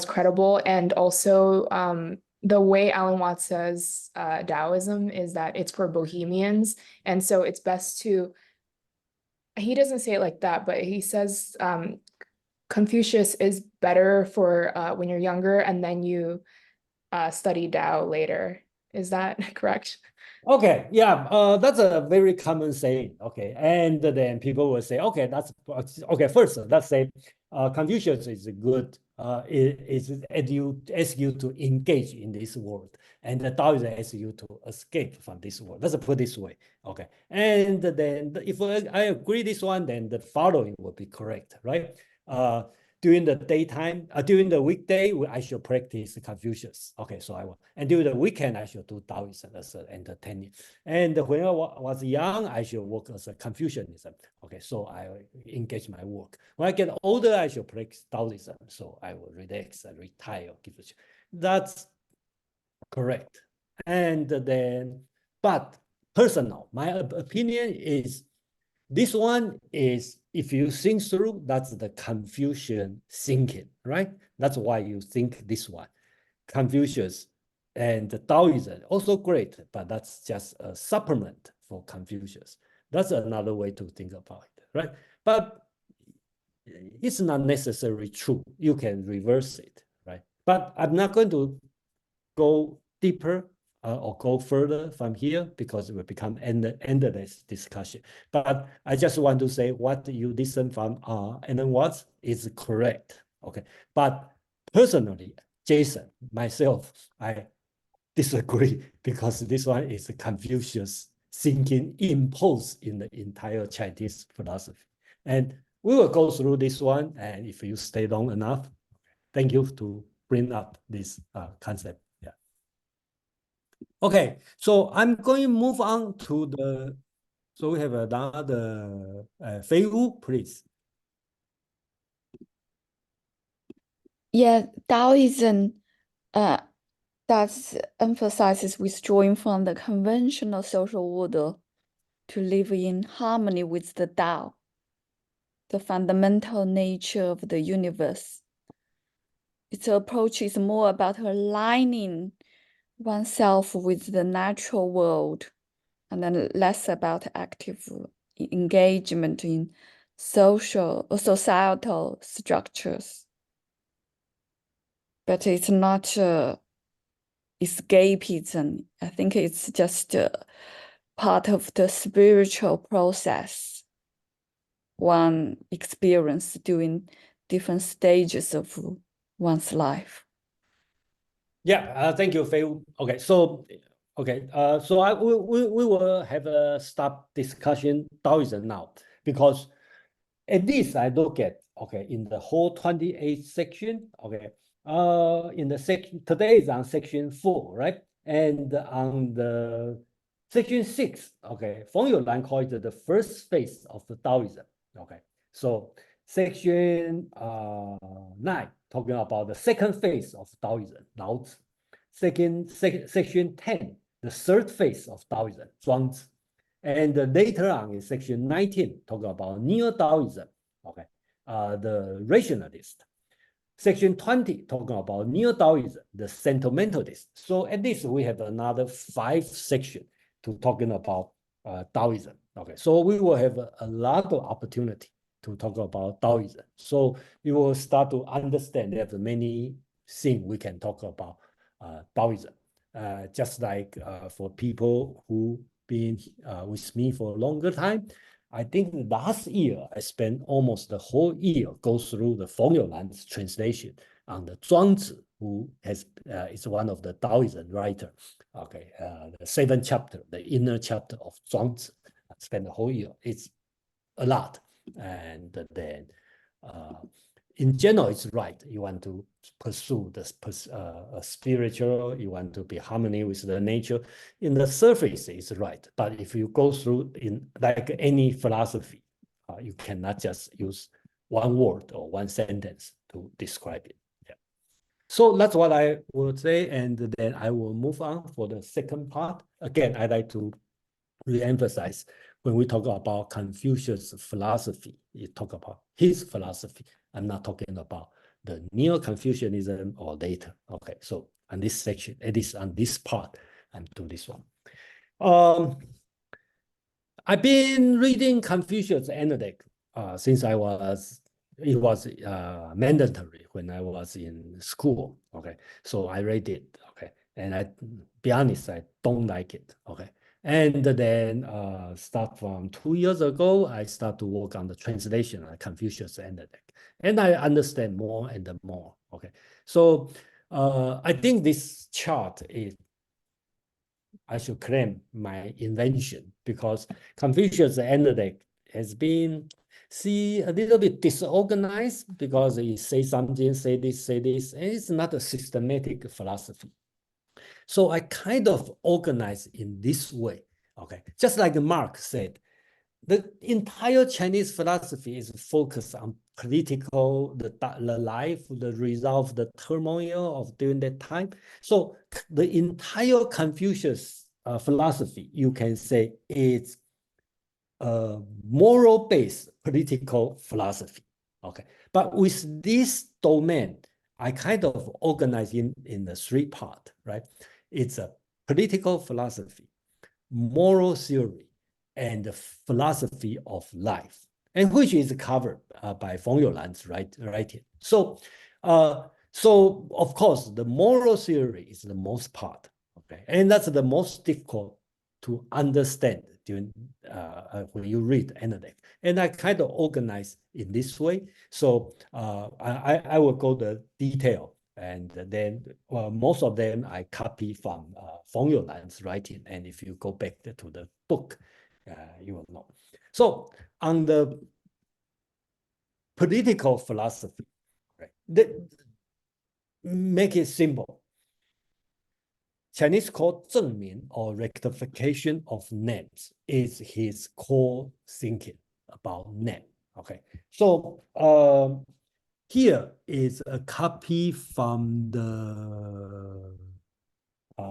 credible, and also the way Alan Watts says Taoism is that it's for bohemians. And so it's best he doesn't say it like that, but he says Confucius is better for when you're younger and then you study Tao later. Is that correct? Okay, yeah, that's a very common saying. Okay, and then people will say, okay, that's okay. First, let's say Confucius is good. It asks you to engage in this world, and the Taoism asks you to escape from this world. Let's put it this way. Okay, and then if I agree this one, then the following will be correct, right? During the daytime, during the weekday, I should practice Confucius. Okay, so I will. And during the weekend, I should do Taoism as an entertainment. And when I was young, I should work as a Confucianism. Okay, so I engage my work. When I get older, I should practice Taoism. So I will relax and retire. That's correct. And then, but personal. My opinion is this one is, if you think through, that's the Confucian thinking, right? That's why you think this one. Confucius and the Taoism, also great, but that's just a supplement for Confucius. That's another way to think about it, right? But it's not necessarily true. You can reverse it, right? But I'm not going to go deeper or go further from here because it will become endless discussion. But I just want to say what you listen from and then what is correct, okay? But personally, Jason, myself, I disagree because this one is Confucius thinking imposed in the entire Chinese philosophy. And we will go through this one, and if you stay long enough, thank you to bring up this concept. Yeah. Okay, so I'm going to move on to the, so we have another Fei Wu, please. Yeah, Taoism does emphasizes withdrawing from the conventional social order to live in harmony with the Tao, the fundamental nature of the universe. Its approach is more about aligning oneself with the natural world and then less about active engagement in social or societal structures. But it's not escapism. I think it's just part of the spiritual process one experience during different stages of one's life. Yeah, thank you, Fei. Okay, so we will have a stop discussion Taoism now, because at least I look at, okay, in the whole 28th section, okay, in the section today is on section 4, right? And on the section 6, okay, Feng Youlan called it the first phase of the Taoism. Okay, so section 9 talking about the second phase of Taoism, Lao Tzu. Section 10, the third phase of Taoism, Zhuangzi. And later on in section 19, talking about Neo-Taoism, okay, the rationalist. Section 20, talking about Neo-Taoism, the sentimentalist. So at least we have another 5 sections to talking about Taoism. Okay, so we will have a lot of opportunity to talk about Taoism. So you will start to understand there's many things we can talk about Taoism. Just like for people who been with me for a longer time, I think last year I spent almost the whole year go through the Feng Youlan's translation on the Zhuangzi, who has is one of the Taoism writer. Okay, the 7th chapter, the inner chapter of Zhuangzi. I spent the whole year. It's a lot, and then in general, it's right. You want to pursue the spiritual, you want to be harmony with the nature. In the surface, it's right. But if you go through in like any philosophy, you cannot just use one word or one sentence to describe it. Yeah. So that's what I would say. And then I will move on for the second part. Again, I'd like to re-emphasize when we talk about Confucius' philosophy, you talk about his philosophy. I'm not talking about the Neo-Confucianism or later. Okay, so on this section, at least on this part, I'm doing this one. I've been reading Confucius Analect since it was mandatory when I was in school. Okay, so I read it. Okay, and I be honest, I don't like it. Okay. And then start from 2 years ago, I start to work on the translation of Confucius Analect. And I understand more and more. Okay, so I think this chart is, I should claim, my invention, because Confucius Analect has been a little bit disorganized because he say something, say this, and it's not a systematic philosophy. So I kind of organize in this way, okay? Just like Mark said, the entire Chinese philosophy is focused on political, the life, the result, the turmoil of during that time. So the entire Confucius philosophy, you can say it's a moral-based political philosophy. Okay, but with this domain, I kind of organize in the three part, right? It's a political philosophy, moral theory, and the philosophy of life, and which is covered by Feng Youlan's writing. So of course, the moral theory is the most part, okay, and that's the most difficult to understand during when you read analytic. And I kind of organize in this way. So I will go the detail, and then most of them I copy from Feng Youlan's writing. And if you go back to the book, you will know. So on the political philosophy, right, make it simple. Chinese called 正名 or rectification of names is his core thinking about name. Okay, so here is a copy from the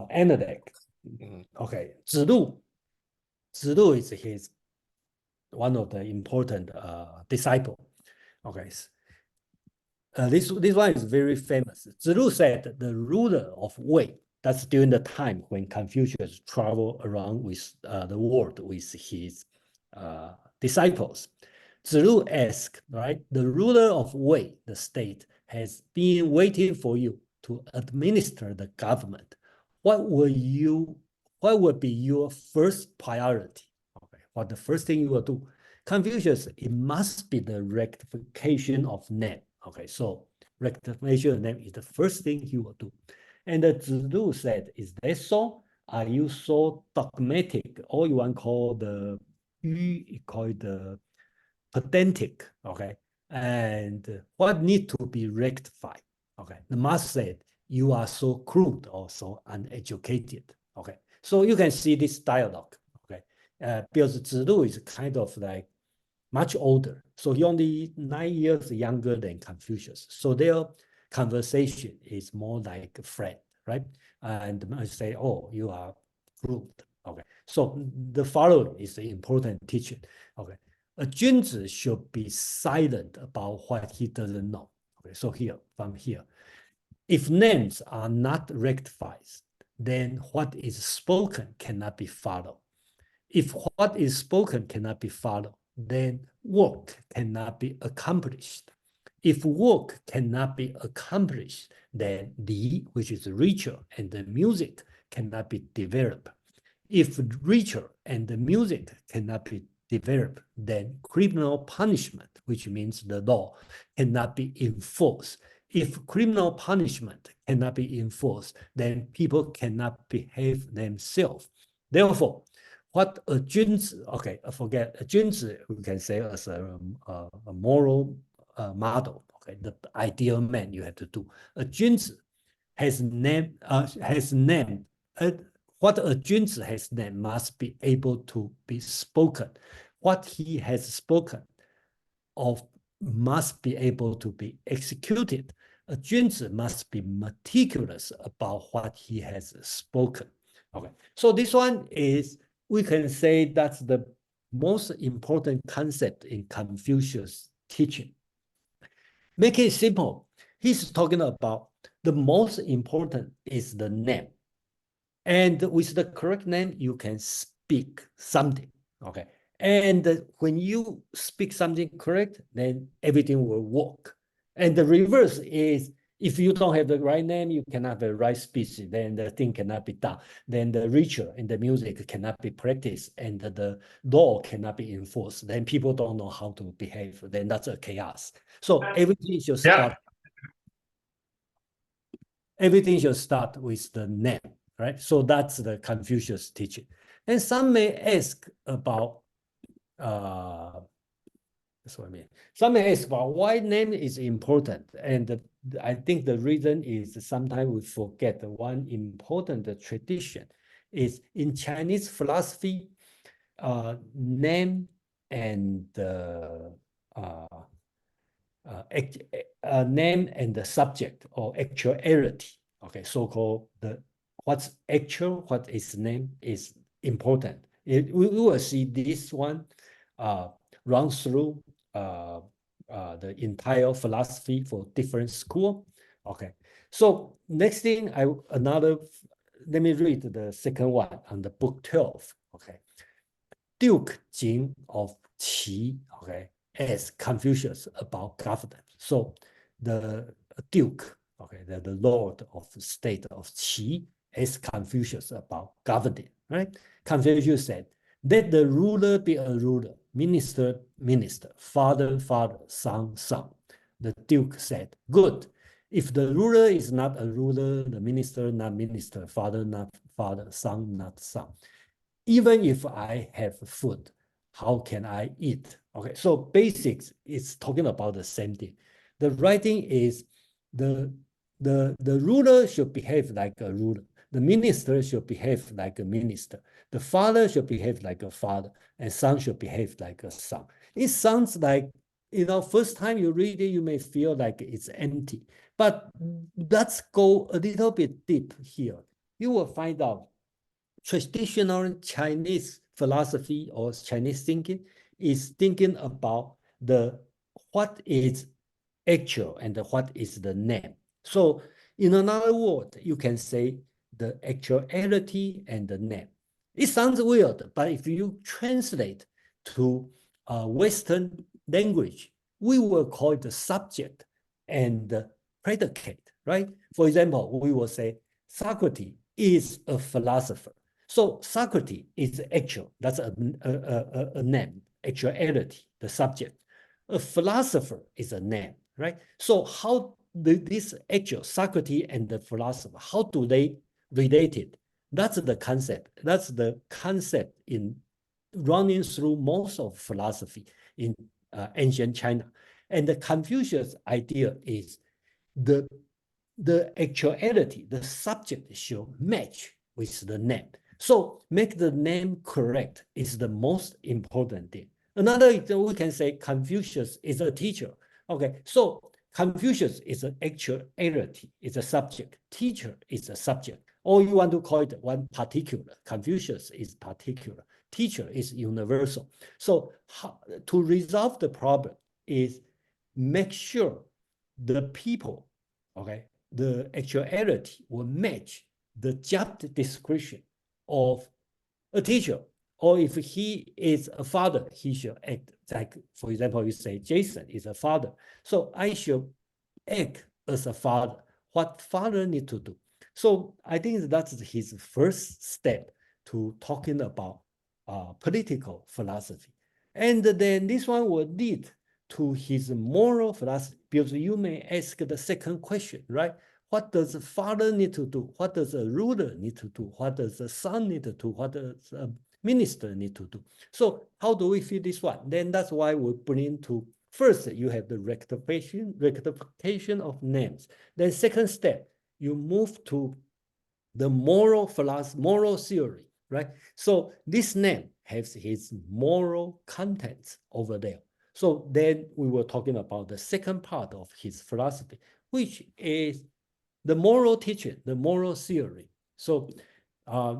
analytic. Okay, 子路 is his one of the important disciple. Okay, this one is very famous. 子路 said the ruler of Wei. That's during the time when Confucius traveled around with the world with his disciples. 子路asked, right, the ruler of Wei, the state, has been waiting for you to administer the government. What will be your first priority? Okay, what the first thing you will do? Confucius, it must be the rectification of name. Okay, so rectification of name is the first thing he will do. And the Zilu said, is that so? Are you so dogmatic? Or you want to call you call it the pedantic, okay? And what need to be rectified? Okay, the master said, you are so crude or so uneducated. Okay, so you can see this dialogue, okay? Because Zilu is kind of like much older. So he only 9 years younger than Confucius. So their conversation is more like a friend, right? And I say, oh, you are proved. Okay. So the following is the important teaching. Okay. A Junzi should be silent about what he doesn't know. Okay. So from here, if names are not rectified, then what is spoken cannot be followed. If what is spoken cannot be followed, then work cannot be accomplished. If work cannot be accomplished, then Li, which is ritual, and the music cannot be developed. If ritual and the music cannot be developed, then criminal punishment, which means the law, cannot be enforced. If criminal punishment cannot be enforced, then people cannot behave themselves. Therefore, what a Junzi, okay, forget a Junzi, we can say as a moral model, okay, the ideal man you have to do. A Junzi has named, what a Junzi has named must be able to be spoken. What he has spoken of must be able to be executed. A Junzi must be meticulous about what he has spoken. Okay, so this one is, we can say that's the most important concept in Confucius' teaching. Make it simple. He's talking about the most important is the name. And with the correct name, you can speak something, okay? And when you speak something correct, then everything will work. And the reverse is, if you don't have the right name, you cannot have the right speech, then the thing cannot be done. Then the ritual and the music cannot be practiced, and the law cannot be enforced. Then people don't know how to behave. Then that's a chaos. So everything should start. Everything should start with the name, right? So that's the Confucius teaching. And some may ask about, that's what I mean. Some may ask about why name is important. And I think the reason is sometimes we forget the one important tradition is in Chinese philosophy, name and name and the subject or actuality, okay, so-called the what's actual, what is name is important. We will see this one run through the entire philosophy for different school. Okay, so next thing, let me read the second one on the book 12. Okay, Duke Jing of Qi, okay, asked Confucius about governance. So the Duke, okay, the Lord of the state of Qi, asked Confucius about governing, right? Confucius said, let the ruler be a ruler, minister, minister, father, father, son, son. The Duke said, good. If the ruler is not a ruler, the minister not minister, father not father, son not son. Even if I have food, how can I eat? Okay, so basics is talking about the same thing. The writing is the ruler should behave like a ruler. The minister should behave like a minister. The father should behave like a father, and son should behave like a son. It sounds like, first time you read it, you may feel like it's empty. But let's go a little bit deep here. You will find out traditional Chinese philosophy or Chinese thinking is thinking about what is actual and what is the name. So in another word, you can say the actuality and the name. It sounds weird, but if you translate to Western language, we will call it the subject and the predicate, right? For example, we will say Socrates is a philosopher. So Socrates is actual. That's a name, actuality, the subject. A philosopher is a name, right? So how this actual Socrates and the philosopher, how do they relate it? That's the concept. That's the concept in running through most of philosophy in ancient China. And the Confucius idea is the actuality, the subject should match with the name. So make the name correct is the most important thing. Another, we can say Confucius is a teacher. Okay, so Confucius is an actuality, is a subject. Teacher is a subject. Or you want to call it one particular. Confucius is particular. Teacher is universal. So to resolve the problem is make sure the people, okay, the actuality will match the job description of a teacher. Or if he is a father, he should act like, for example, you say Jason is a father. So I should act as a father. What father need to do? So I think that's his first step to talking about political philosophy. And then this one will lead to his moral philosophy, because you may ask the second question, right? What does a father need to do? What does a ruler need to do? What does a son need to do? What does a minister need to do? So how do we fit this one? Then that's why we bring to first, you have the rectification of names. Then second step, you move to the moral philosophy, moral theory, right? So this name has his moral contents over there. So then we were talking about the second part of his philosophy, which is the moral teaching, the moral theory. So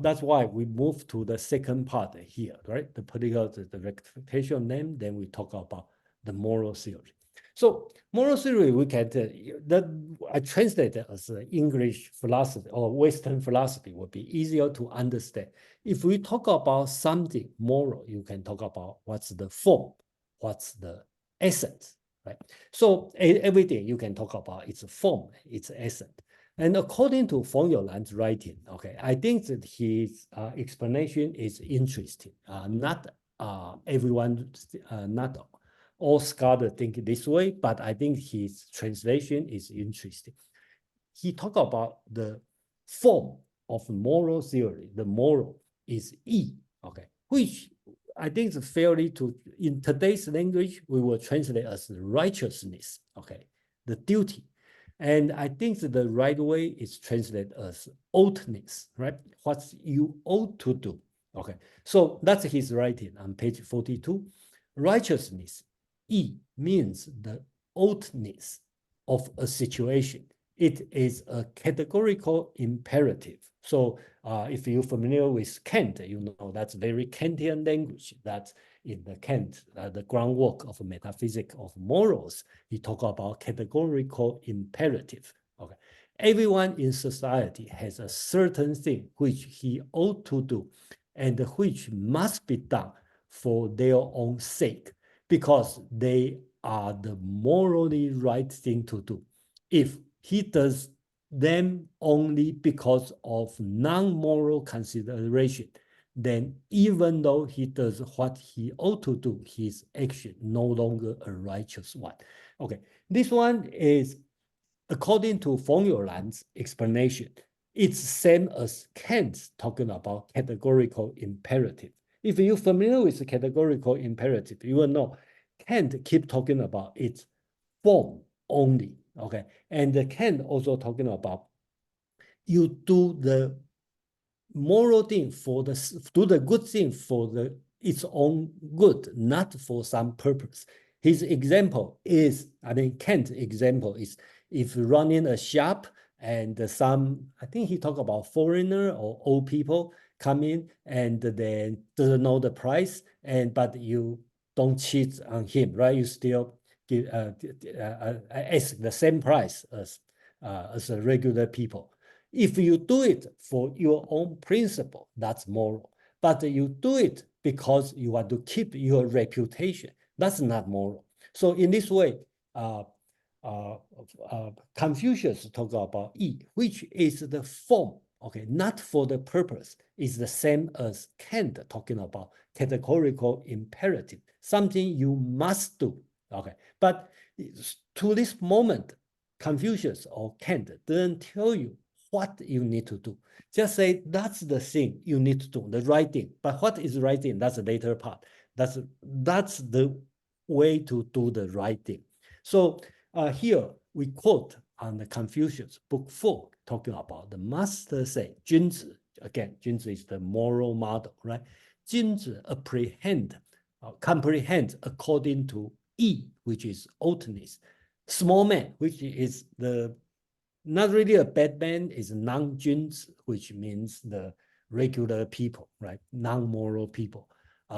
that's why we move to the second part here, right? The political, the rectification name, then we talk about the moral theory. So moral theory, we can, I translate it as English philosophy or Western philosophy would be easier to understand. If we talk about something moral, you can talk about what's the form, what's the essence, right? So everything you can talk about its form, its essence. And according to Feng Youlan's writing, okay, I think that his explanation is interesting. Not everyone, not all scholars think this way, but I think his translation is interesting. He talked about the form of moral theory. The moral is yi, okay, which I think is fairly to, in today's language, we will translate as righteousness, okay, the duty. And I think that the right way is translated as oughtness, right? What you ought to do, okay? So that's his writing on page 42. Righteousness, yi, means the oughtness of a situation. it is a categorical imperative. So if you're familiar with Kant, you know that's very Kantian language. That's in the Kant, the groundwork of metaphysics of morals. He talk about categorical imperative. Okay, everyone in society has a certain thing which he ought to do, and which must be done for their own sake, because they are the morally right thing to do. If he does them only because of non-moral consideration, then even though he does what he ought to do, his action no longer a righteous one. Okay, this one is according to Feng Youlan's explanation. It's same as Kant talking about categorical imperative. If you're familiar with the categorical imperative, you will know Kant keep talking about its form only. Okay, and Kant also talking about you do the moral thing for do the good thing for its own good, not for some purpose. His example is, Kant's example is if running a shop and I think he talked about foreigner or old people come in and then doesn't know the price, but you don't cheat on him, right? You still give ask the same price as the regular people. If you do it for your own principle, that's moral. But you do it because you want to keep your reputation, that's not moral. So in this way, Confucius talks about yi, which is the form, okay, not for the purpose, is the same as Kant talking about categorical imperative, something you must do, okay. But to this moment, Confucius or Kant didn't tell you what you need to do. Just say that's the thing you need to do, the right thing. But what is the right thing? That's the later part. That's the way to do the right thing. So here we quote on the Confucius, book 4, talking about the master say, 君子, again, 君子 is the moral model, right? 君子comprehend according to yi, which is oughtness. Small man, which is not really a bad man, is non-juns, which means the regular people, right? Non-moral people,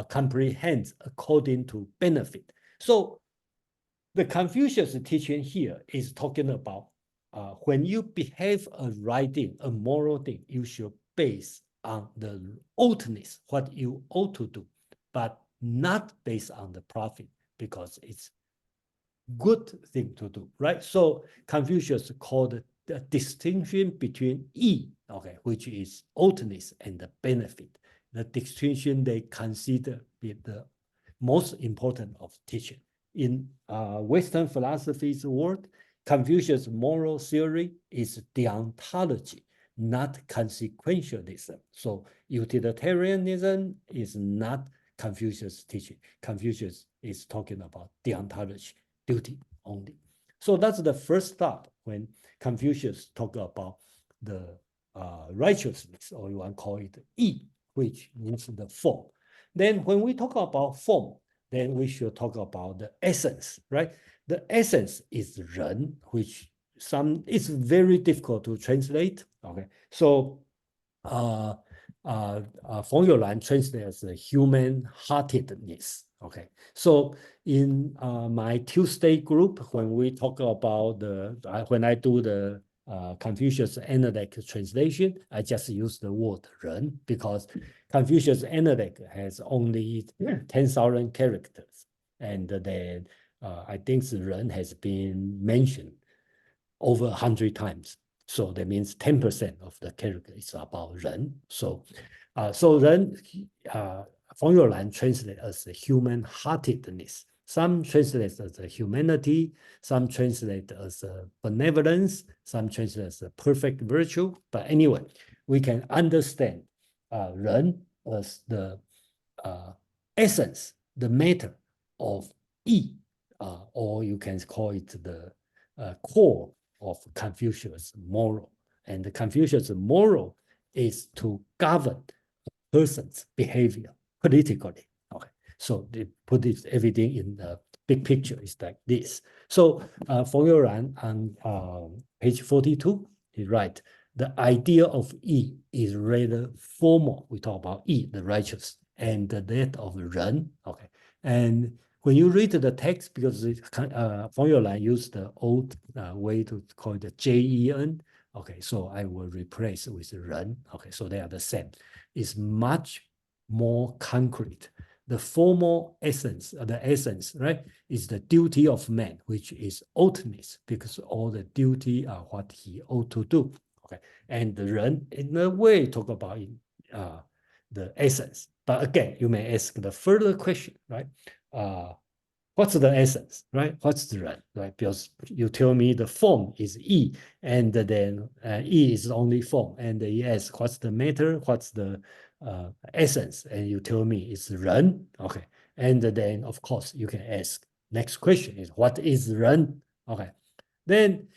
comprehend according to benefit. So the Confucius teaching here is talking about when you behave a right thing, a moral thing, you should base on the oughtness, what you ought to do, but not based on the profit, because it's good thing to do, right? So Confucius called the distinction between yi, okay, which is oughtness, and the benefit, the distinction they consider be the most important of teaching. In Western philosophy's world, Confucius' moral theory is deontology, not consequentialism. So utilitarianism is not Confucius' teaching. Confucius is talking about deontology, duty only. So that's the first thought when Confucius talk about the righteousness, or you want to call it yi, which means the form. Then when we talk about form, then we should talk about the essence, right? The essence is 人, which it's very difficult to translate. Okay, so Feng Youlan translates as human-heartedness. Okay, so in my Tuesday group, when we talk about when I do the Confucius Analect translation, I just use the word 人 because Confucius Analect has only 10,000 characters, and then I think 人 has been mentioned over 100 times. So that means 10% of the character is about 人. So, so 人, Feng Youlan translates as the human-heartedness. Some translate as a humanity, some translate as a benevolence, some translate as a perfect virtue. But anyway, we can understand 人 as the essence, the matter of yi, or you can call it the core of Confucius' moral. And the Confucius' moral is to govern a person's behavior politically. Okay, so they put everything in the big picture is like this. So Feng Youran on page 42, he write, the idea of yi is rather formal. We talk about yi, the righteous, and that of ren. Okay, and when you read the text, because Feng Youran used the old way to call it the Jen. Okay, so I will replace with ren. Okay, so they are the same. It's much more concrete. The formal essence, right, is the duty of man, which is oughtness, because all the duty are what he ought to do. Okay, and the ren, in a way, talk about the essence. But again, you may ask the further question, right? What's the essence, right? What's the ren, right? Because you tell me the form is yi, and then yi is only form, and yes, what's the matter? What's the essence? And you tell me it's ren, okay? And then of course you can ask. Next question is what is ren? Okay, then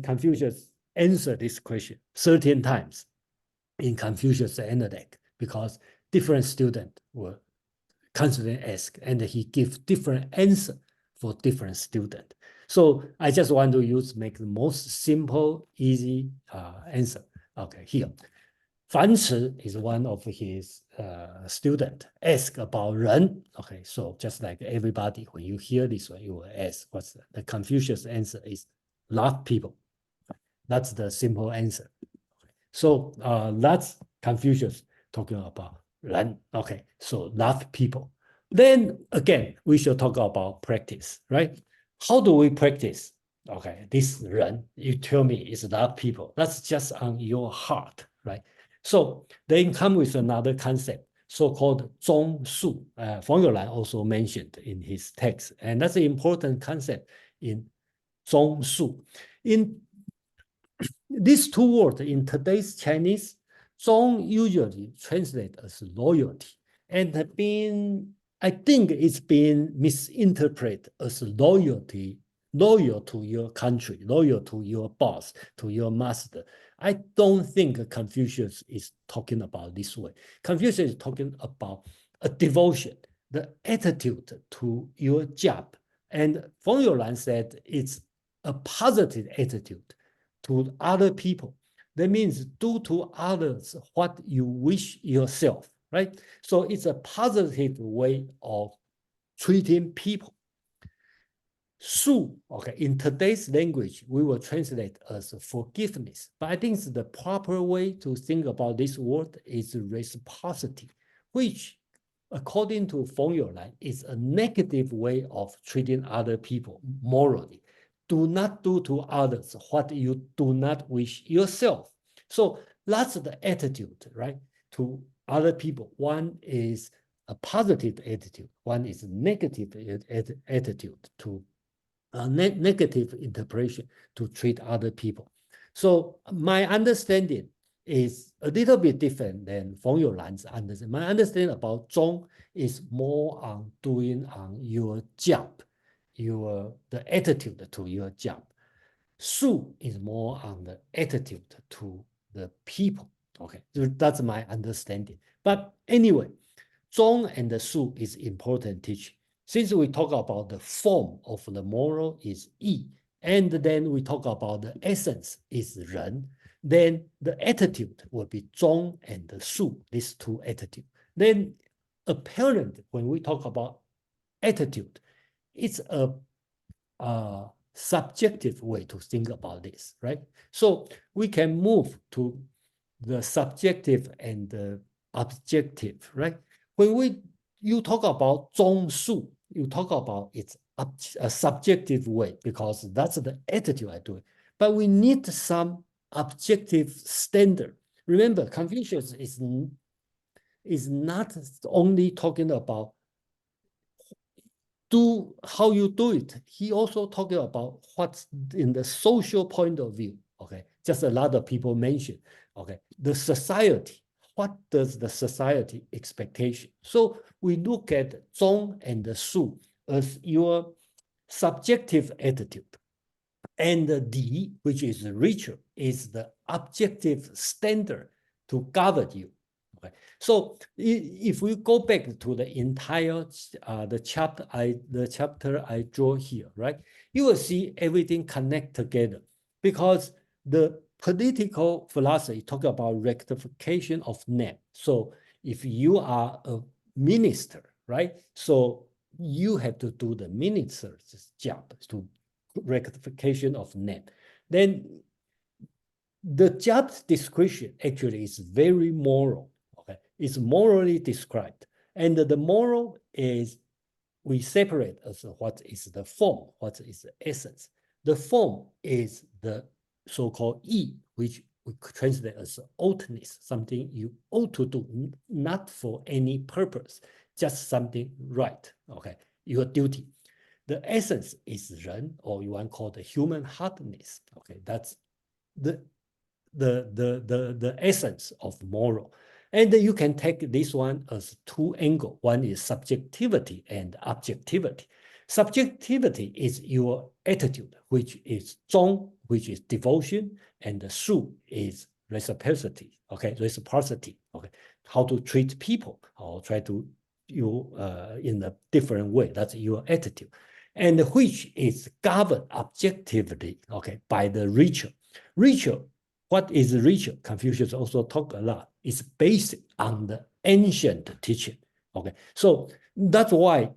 Confucius answered this question 13 times in Confucius Analect, because different students were constantly asked, and he gives different answer for different students. So I just want to make the most simple, easy answer. Okay, here. Fan Ci is one of his student ask about ren. Okay, so just like everybody, when you hear this one, you will ask what's the Confucius answer is love people. That's the simple answer. So that's Confucius talking about ren. Okay, so love people. Then again, we should talk about practice, right? How do we practice? Okay, this ren, you tell me is love people. That's just on your heart, right? So then come with another concept, so-called 忠恕. Feng Youran also mentioned in his text, and that's an important concept in 忠恕. In these two words in today's Chinese, 忠 usually translated as loyalty, and I think it's been misinterpreted as loyalty, loyal to your country, loyal to your boss, to your master. I don't think Confucius is talking about this way. Confucius is talking about a devotion, the attitude to your job. And Feng Youran said it's a positive attitude to other people. That means do to others what you wish yourself, right? So it's a positive way of treating people. Su, okay, in today's language, we will translate as forgiveness. But I think the proper way to think about this word is reciprocity, which, according to Feng Youran, is a negative way of treating other people morally. Do not do to others what you do not wish yourself. So that's the attitude, right, to other people. One is a positive attitude. One is a negative attitude to negative interpretation to treat other people. So my understanding is a little bit different than Feng Youran's understanding. My understanding about 忠 is more on doing on your job, the attitude to your job. 恕 is more on the attitude to the people. Okay, so that's my understanding. But anyway, 忠 and the 恕 is important teaching. Since we talk about the form of the moral is yi, and then we talk about the essence is ren, then the attitude will be 忠 and the 恕, these two attitudes. Then apparent when we talk about attitude, it's a subjective way to think about this, right? So we can move to the subjective and the objective, right? When you talk about 忠恕, you talk about it's a subjective way because that's the attitude I do it. But we need some objective standard. Remember, Confucius is not only talking about how you do it. He also talking about what's in the social point of view. Okay, just a lot of people mention. Okay, the society. What does the society expectation? So we look at 忠 and the 恕 as your subjective attitude, and the 礼, which is the ritual, is the objective standard to govern you. Okay, so if we go back to the entire the chapter I draw here, right, you will see everything connect together, because the political philosophy talk about rectification of net. So if you are a minister, right, so you have to do the minister's job to rectification of net. Then the job description actually is very moral. Okay, it's morally described, and the moral is we separate as what is the form, what is the essence. The form is the so-called E, which we translate as oughtness, something you ought to do, not for any purpose, just something right. Okay, your duty. The essence is Ren, or you want to call the human heartedness. Okay, that's the essence of moral. And you can take this one as two angles. One is subjectivity and objectivity. Subjectivity is your attitude, which is zhong, which is devotion, and the shu is reciprocity. Okay, reciprocity. Okay, how to treat people, or try to you in a different way. That's your attitude, and which is governed objectively. Okay, by the ritual. Ritual. What is ritual? Confucius also talked a lot. It's based on the ancient teaching. Okay, so that's why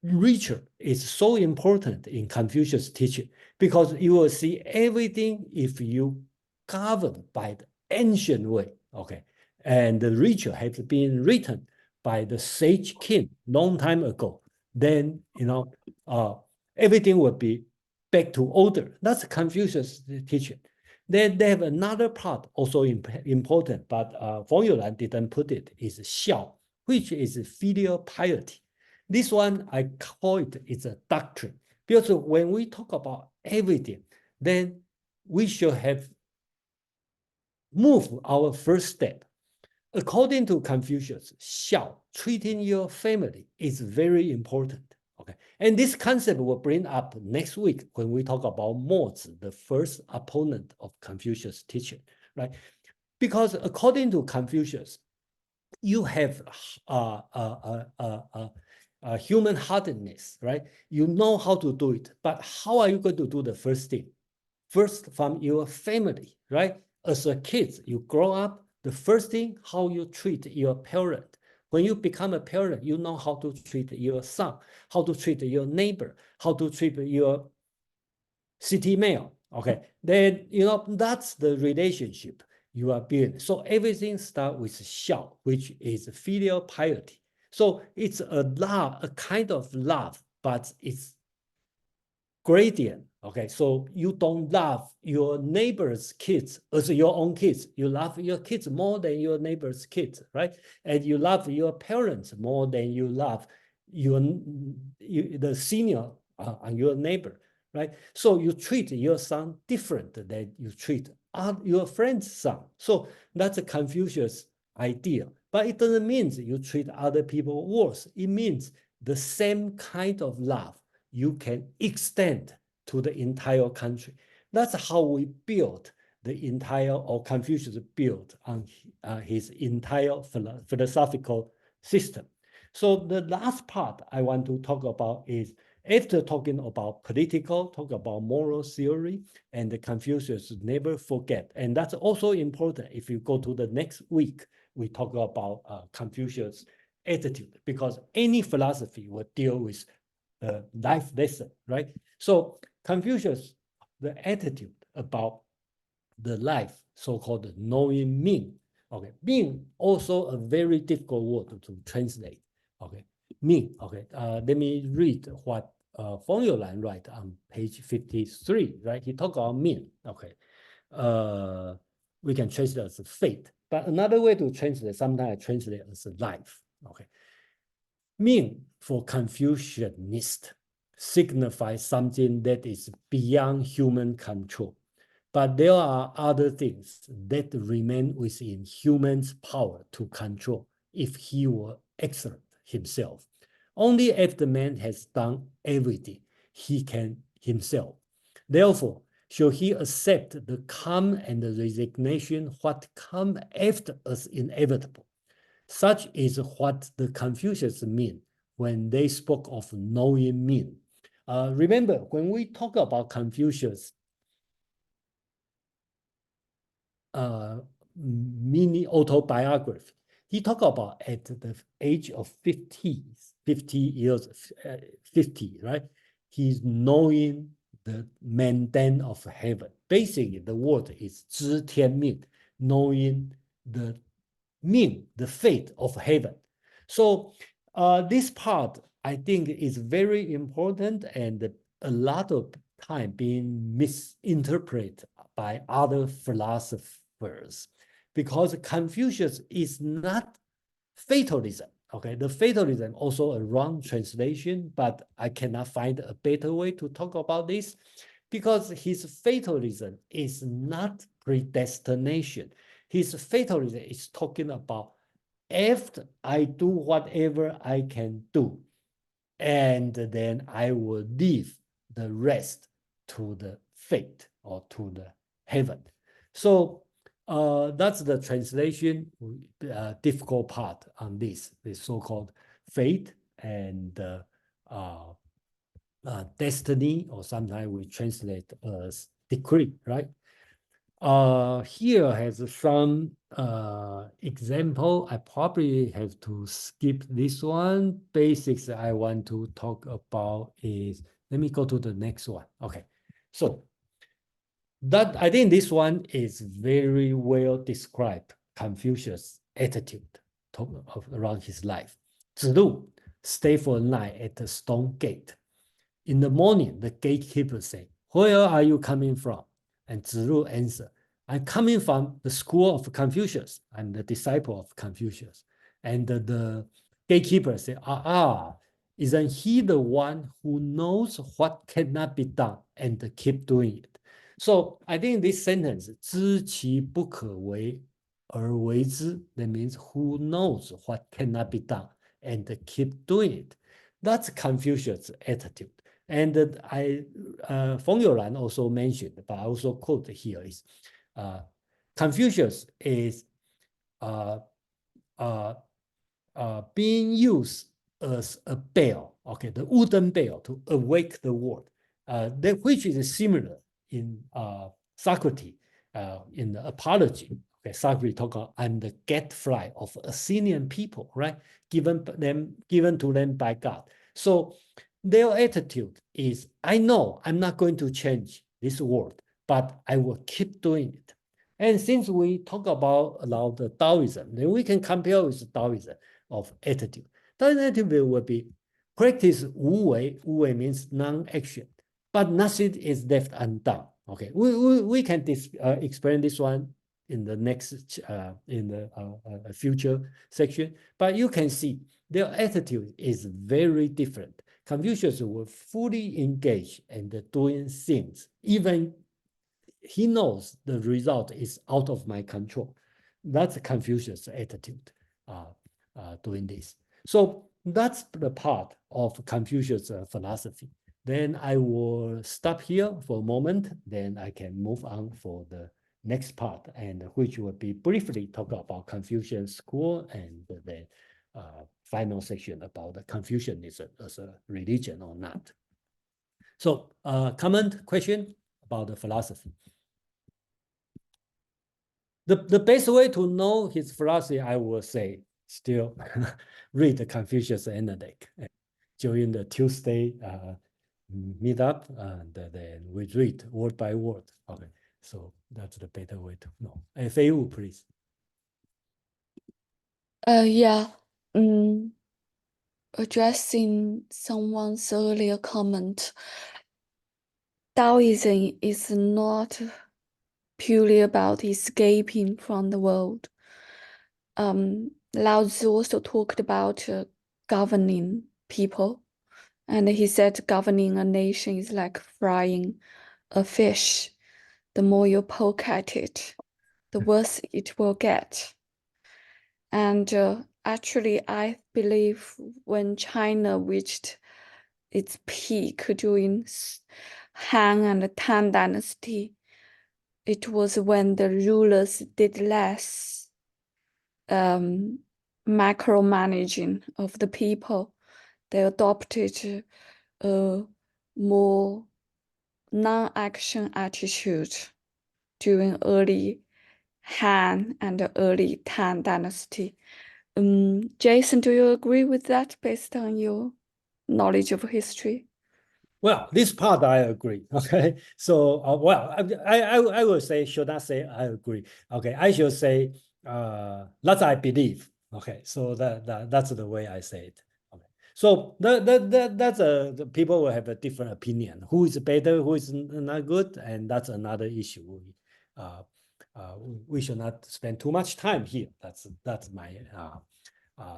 ritual is so important in Confucius teaching, because you will see everything if you govern by the ancient way. Okay, and the ritual has been written by the sage king long time ago. Then everything will be back to order. That's Confucius teaching. Then they have another part also important, but Feng Youlan didn't put it, is xiao, which is filial piety. This one, I call it, it's a doctrine. Because when we talk about everything, then we should have moved our first step. According to Confucius, xiao, treating your family, is very important. Okay, and this concept will bring up next week when we talk about Mozi, the first opponent of Confucius' teaching, right? Because according to Confucius, you have human heartedness, right? You know how to do it, but how are you going to do the first thing? First, from your family, right? As a kid, you grow up, the first thing, how you treat your parent. When you become a parent, you know how to treat your son, how to treat your neighbor, how to treat your city mayor. Okay, then that's the relationship you are building. So everything starts with xiao, which is filial piety. So it's a love, a kind of love, but it's gradient. Okay, so you don't love your neighbor's kids as your own kids. You love your kids more than your neighbor's kids, right? And you love your parents more than you love the senior on your neighbor, right? So you treat your son different than you treat your friend's son. So that's a Confucius idea. But it doesn't mean you treat other people worse. It means the same kind of love you can extend to the entire country. That's how we built the entire, or Confucius built on his entire philosophical system. So the last part I want to talk about is, after talking about political, talk about moral theory, and the Confucius never forget. And that's also important. If you go to the next week, we talk about Confucius' attitude, because any philosophy will deal with life lesson, right? So Confucius, the attitude about the life, so-called knowing Ming. Okay, Ming also a very difficult word to translate. Okay, Ming. Okay, let me read what Feng Youlan write on page 53. Right, he talk about Ming. Okay, we can translate as fate, but another way to translate, sometimes I translate as life. Okay. Ming for Confucianist signifies something that is beyond human control. But there are other things that remain within human's power to control if he were excellent himself. Only after man has done everything he can himself. Therefore, should he accept the calm and the resignation what come after as inevitable, Such is what the Confucians mean when they spoke of knowing mean. Remember, when we talk about Confucius, mini autobiography, he talked about at the age of 50 years, 50, right? He's knowing the mandate of heaven. Basically, the word is 知天命, knowing the the fate of heaven. So this part, I think, is very important and a lot of time being misinterpreted by other philosophers, because Confucius is not fatalism. Okay, the fatalism also a wrong translation, but I cannot find a better way to talk about this, because his fatalism is not predestination. His fatalism is talking about if I do whatever I can do, and then I will leave the rest to the fate or to the heaven. So that's the translation, difficult part on this, the so-called fate and destiny, or sometimes we translate as decree, right? Here has some example. I probably have to skip this one. Basics I want to talk about is, let me go to the next one. Okay, so that I think this one is very well described Confucius' attitude around his life. 子路 stay for a night at the stone gate. In the morning, the gatekeeper said, "Where are you coming from?" And Zilu answered, "I'm coming from the school of Confucius. I'm the disciple of Confucius." And the gatekeeper said, isn't he the one who knows what cannot be done and keep doing it? So I think this sentence, 知其不可为而为之, that means who knows what cannot be done and keep doing it. That's Confucius' attitude. And Feng Youlan also mentioned, but I also quote here is, Confucius is being used as a bell, okay, the wooden bell to awake the world, which is similar in Socrates, in the Apology. Okay, Socrates talk about, I'm the gadfly of Athenian people, right? Given to them by God. So their attitude is, I know I'm not going to change this world, but I will keep doing it. And since we talk about the Taoism, then we can compare with Taoism of attitude. Taoism attitude will be practice Wu Wei. Wu Wei means non-action, but nothing is left undone. Okay, we can explain this one in the next future section, but you can see their attitude is very different. Confucius will fully engage in doing things, even he knows the result is out of my control. That's Confucius' attitude doing this. So that's the part of Confucius' philosophy. Then I will stop here for a moment, then I can move on for the next part, and which will be briefly talk about Confucian school and the final section about the Confucianism as a religion or not. So comment, question about the philosophy. The best way to know his philosophy, I will say, still read the Confucius Analect. During the Tuesday meetup, and then we read word by word. Okay, so that's the better way to know. FAU, please. Yeah. Addressing someone's earlier comment, Taoism is not purely about escaping from the world. Lao Tzu also talked about governing people, and he said governing a nation is like frying a fish. The more you poke at it, the worse it will get. And actually, I believe when China reached its peak during Han and Tang dynasty, it was when the rulers did less micromanaging of the people. They adopted a more non-action attitude during early Han and the early Tang dynasty. Jason, do you agree with that based on your knowledge of history? Well, this part I agree. Okay, so well, I will say, should not say I agree. Okay, I should say that I believe. Okay, so that's the way I say it. Okay, so that's the people will have a different opinion. Who is better? Who is not good? And that's another issue. We should not spend too much time here. That's my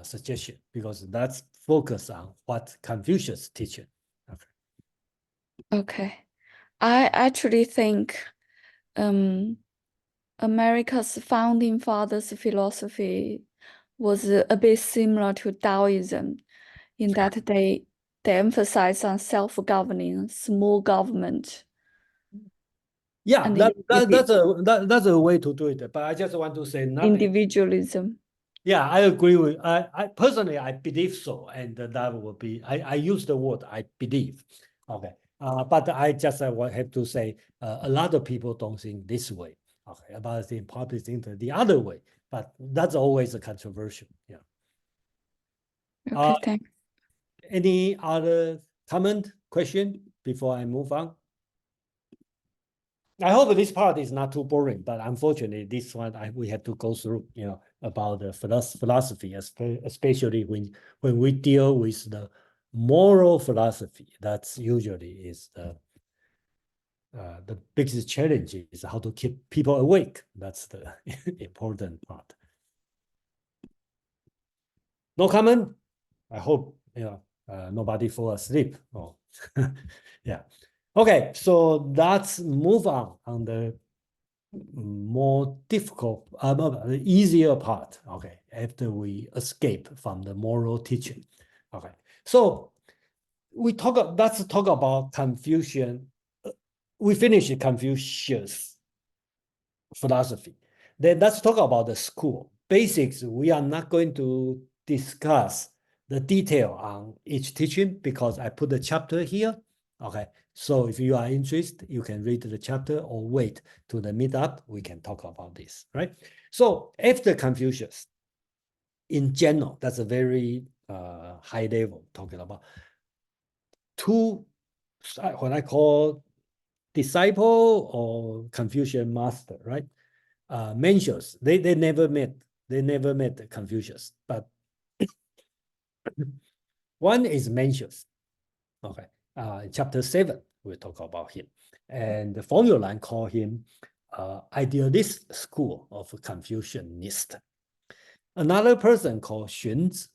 suggestion, because that's focus on what Confucius teaches. Okay. Okay. I actually think America's founding fathers' philosophy was a bit similar to Taoism in that they emphasize on self-governing, small government. Yeah, And that's a way to do it. But I just want to say nothing. individualism. Yeah, I agree with. I personally I believe so, and that will be. I use the word I believe. Okay. But I just have to say a lot of people don't think this way. Okay, about the probably think the other way. But that's always a controversial. Yeah. Okay, thanks. Any other comment, question before I move on? I hope this part is not too boring, but unfortunately, this one we have to go through, about the philosophy, especially when we deal with the moral philosophy. That's usually is the biggest challenge is how to keep people awake. That's the important part. No comment. I hope nobody fall asleep. Oh, yeah. Okay, so let's move on the more difficult, the easier part. Okay, after we escape from the moral teaching. Okay, so let's talk about Confucian. We finished Confucius philosophy. Then let's talk about the school basics. We are not going to discuss the detail on each teaching because I put the chapter here. Okay, so if you are interested, you can read the chapter or wait to the meetup. We can talk about this, right? So after Confucius, in general, that's a very high level talking about two, what I call disciple or Confucian master, right? Mencius, they never met Confucius, but one is Mencius. Okay, chapter 7 we talk about him, and the formula call him idealist school of Confucianist. Another person called Xunzi,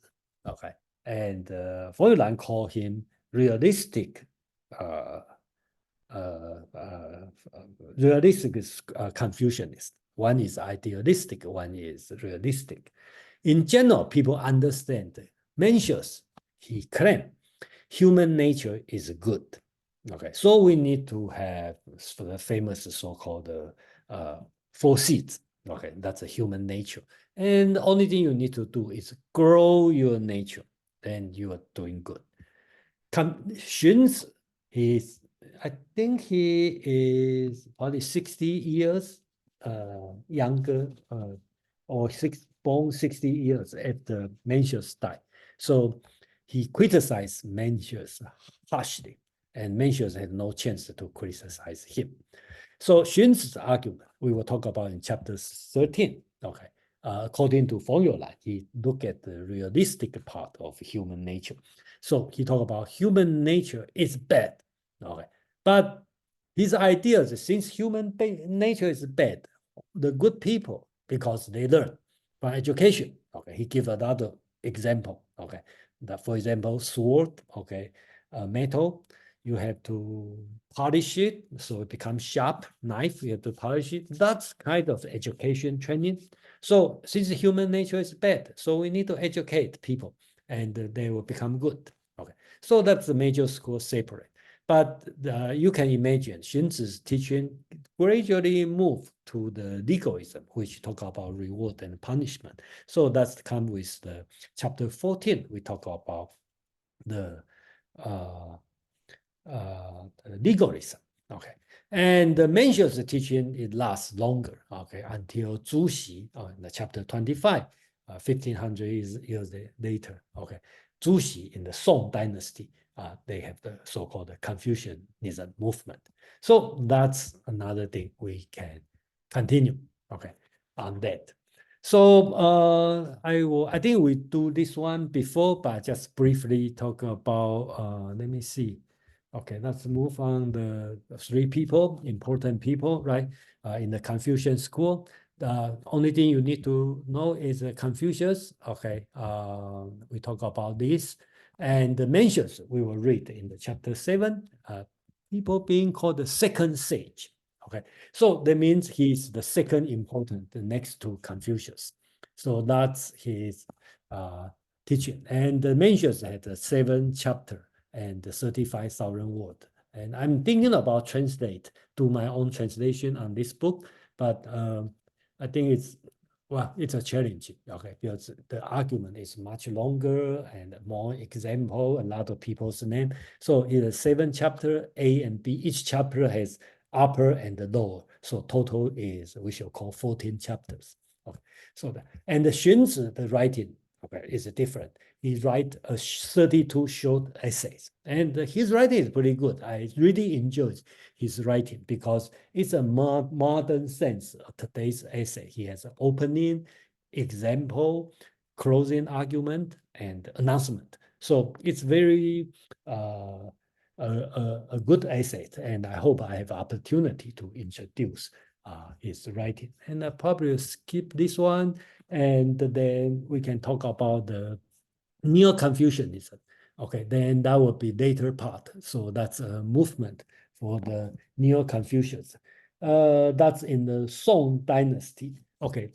okay, and formula call him realistic Confucianist. One is idealistic, one is realistic. In general, people understand Mencius, he claimed human nature is good. Okay, so we need to have the famous so-called four seeds. Okay, that's a human nature. And the only thing you need to do is grow your nature, then you are doing good. Xunzi is, I think he is probably 60 years younger, or born 60 years after Mencius died. So he criticized Mencius harshly, and Mencius had no chance to criticize him. So Xunzi's argument, we will talk about in chapter 13. Okay, according to formula, he looked at the realistic part of human nature. So he talked about human nature is bad. Okay, but his ideas, since human nature is bad, the good people, because they learn by education. Okay, he give another example. Okay, that for example, sword. Okay, metal. You have to polish it so it becomes sharp. Knife, you have to polish it. That's kind of education training. So since human nature is bad, so we need to educate people and they will become good. Okay, so that's the major school separate. But you can imagine Xunzi's teaching gradually move to the legalism, which talk about reward and punishment. So that's come with the chapter 14. We talk about the legalism. Okay, and the Mencius teaching it lasts longer. Okay, until Zhu Xi in the chapter 25, 1500 years later. Okay, Zhu Xi in the Song Dynasty, they have the so-called Confucianism movement. So that's another thing we can continue. Okay, on that. So I think we do this one before, but just briefly talk about. Let me see. Okay, let's move on the three people, important people, right? In the Confucian school. The only thing you need to know is Confucius. Okay, we talk about this. And the Mencius we will read in the chapter 7. People being called the second sage. Okay, so that means he's the second important next to Confucius. So that's his teaching. And the Mencius had a 7 chapter and 35,000 words. And I'm thinking about do my own translation on this book, but I think it's a challenge, okay, because the argument is much longer and more example, a lot of people's name. So in the 7 chapter, A and B, each chapter has upper and lower. So total is, we shall call 14 chapters. Okay. So and the Xunzi, the writing, okay, is different. He write 32 short essays, and his writing is pretty good. I really enjoy his writing because it's a modern sense of today's essay. He has an opening, example, closing argument, and announcement. So it's very a good asset, and I hope I have opportunity to introduce his writing. And I probably skip this one, and then we can talk about the Neo-Confucianism. Okay, then that will be later part. So that's a movement for the Neo-Confucians. That's in the Song Dynasty. Okay,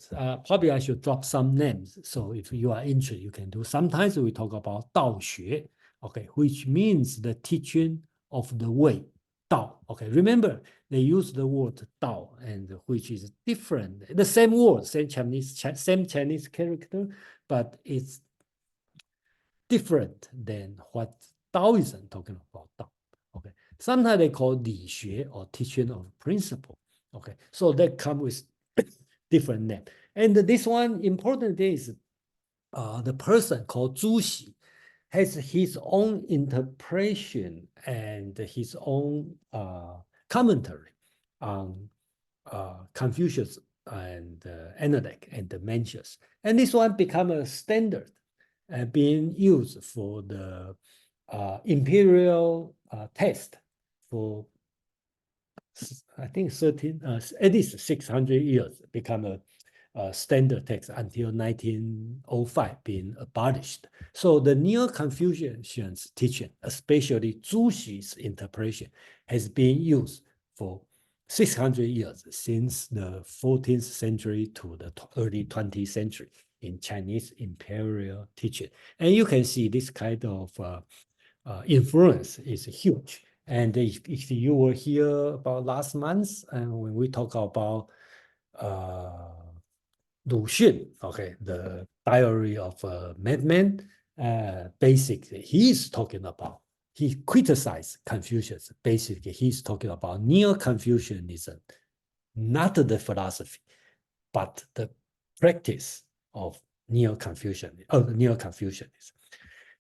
probably I should drop some names. So if you are interested, you can do. Sometimes we talk about Dao Xue, okay, which means the teaching of the way, Dao. Okay, remember they use the word Dao, and which is different. The same word, same Chinese character, but it's different than what Taoism talking about Dao. Okay, sometimes they call Li Xue or teaching of principle. Okay, so that come with different name. And this one important is the person called Zhu Xi has his own interpretation and his own commentary on Confucius and Analect and the Mencius. And this one become a standard being used for the imperial text for, I think, at least 600 years, become a standard text until 1905 being abolished. So the Neo-Confucians teaching, especially Zhu Xi's interpretation, has been used for 600 years, since the 14th century to the early 20th century in Chinese imperial teaching. And you can see this kind of influence is huge. And if you were here about last month, and when we talk about Lu Xun, okay, the Diary of a Madman, basically he's talking about, he criticized Confucius. Basically, he's talking about Neo-Confucianism, not the philosophy, but the practice of Neo-Confucianism.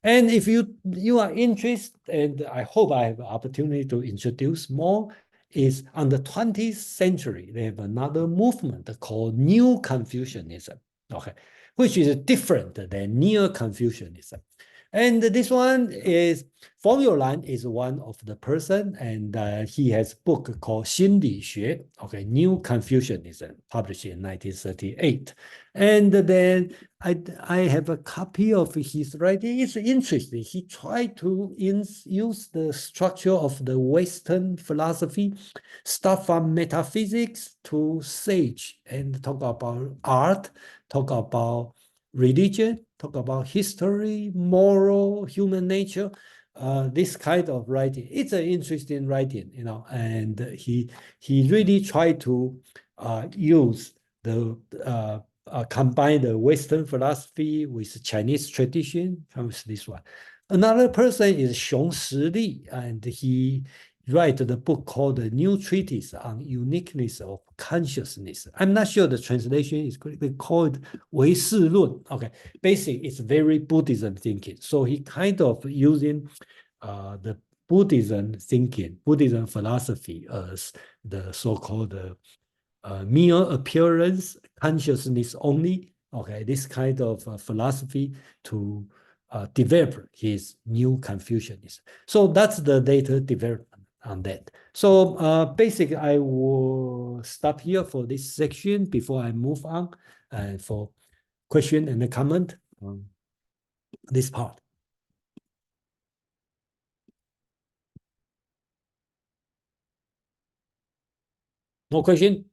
And if you are interested, and I hope I have an opportunity to introduce more, is on the 20th century, they have another movement called New Confucianism, okay, which is different than Neo-Confucianism. And this one is, Feng Youlan is one of the person, and he has a book called 心理学, okay, New Confucianism, published in 1938. And then I have a copy of his writing. It's interesting. He tried to use the structure of the Western philosophy, start from metaphysics to sage, and talk about art, talk about religion, talk about history, moral, human nature, this kind of writing. It's an interesting writing, you know, and he really tried to use the combine the Western philosophy with Chinese tradition. Comes this one. Another person is Xiong Shili, and he write the book called The New Treatise on Uniqueness of Consciousness. I'm not sure the translation is correct. They call it 唯识论. Okay, basically it's very Buddhism thinking. So he kind of using the Buddhism thinking, Buddhism philosophy as the so-called mere appearance, consciousness only. Okay, this kind of philosophy to develop his new Confucianism. So that's the later development on that. So basically, I will stop here for this section before I move on for question and comment on this part. No question?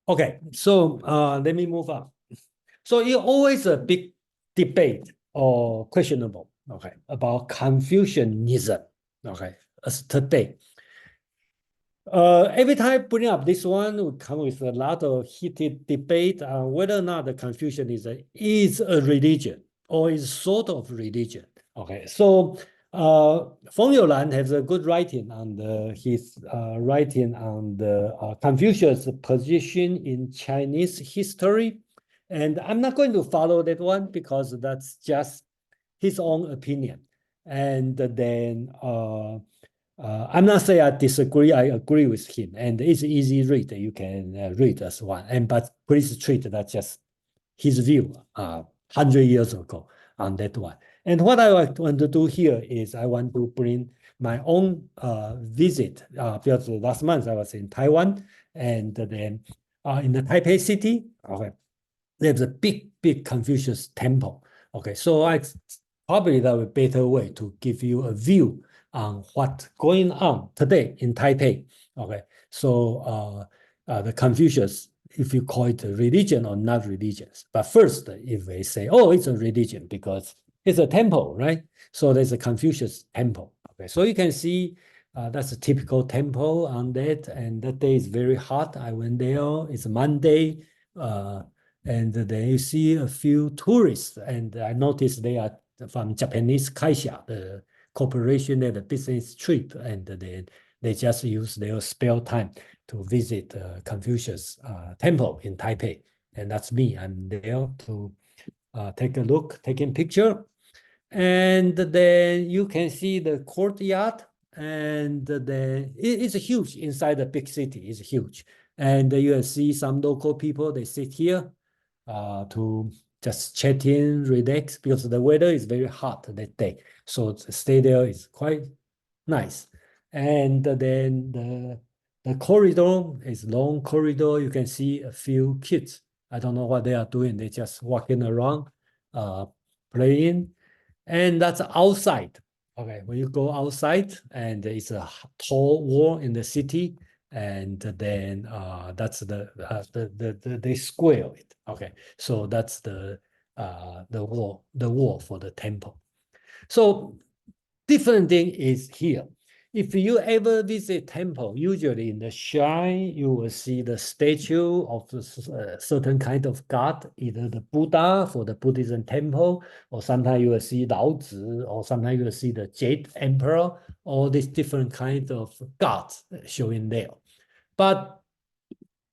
Okay, so let me move on. So it's always a big debate or questionable, okay, about Confucianism, okay, as today. Every time bring up this one, we come with a lot of heated debate on whether or not the Confucianism is a religion or is sort of religion. Okay, so Feng Youlan has a good writing on his writing on the Confucius' position in Chinese history. And I'm not going to follow that one because that's just his own opinion. And then I'm not saying I disagree, I agree with him. And it's easy read, you can read as one. And but please treat that just his view 100 years ago on that one. And what I want to do here is I want to bring my own visit because last month I was in Taiwan and then in the Taipei city, okay, there's a big Confucius temple. Okay, so I probably that a better way to give you a view on what's going on today in Taipei. Okay, so the Confucius, if you call it a religion or not religious. But first, if they say, oh, it's a religion because it's a temple, right? So there's a Confucius temple. Okay, so you can see that's a typical temple on that. And that day is very hot. I went there. It's Monday. And then you see a few tourists. And I noticed they are from Japanese Kaisha, the corporation and the business trip. And then they just use their spare time to visit Confucius temple in Taipei. And that's me. I'm there to take a look, taking picture. And then you can see the courtyard. And then it's huge inside the big city. It's huge. And you see some local people, they sit here to just chat in, relax, because the weather is very hot that day. So to stay there is quite nice. And then the corridor is long corridor. You can see a few kids. I don't know what they are doing. They're just walking around, playing. And that's outside. Okay, when you go outside and it's a tall wall in the city, and then that's they square it. Okay, so that's the wall for the temple. So different thing is here. If you ever visit temple, usually in the shrine, you will see the statue of a certain kind of god, either the Buddha for the Buddhism temple, or sometimes you will see Lao Tzu, or sometimes you will see the Jade Emperor, all these different kinds of gods showing there. But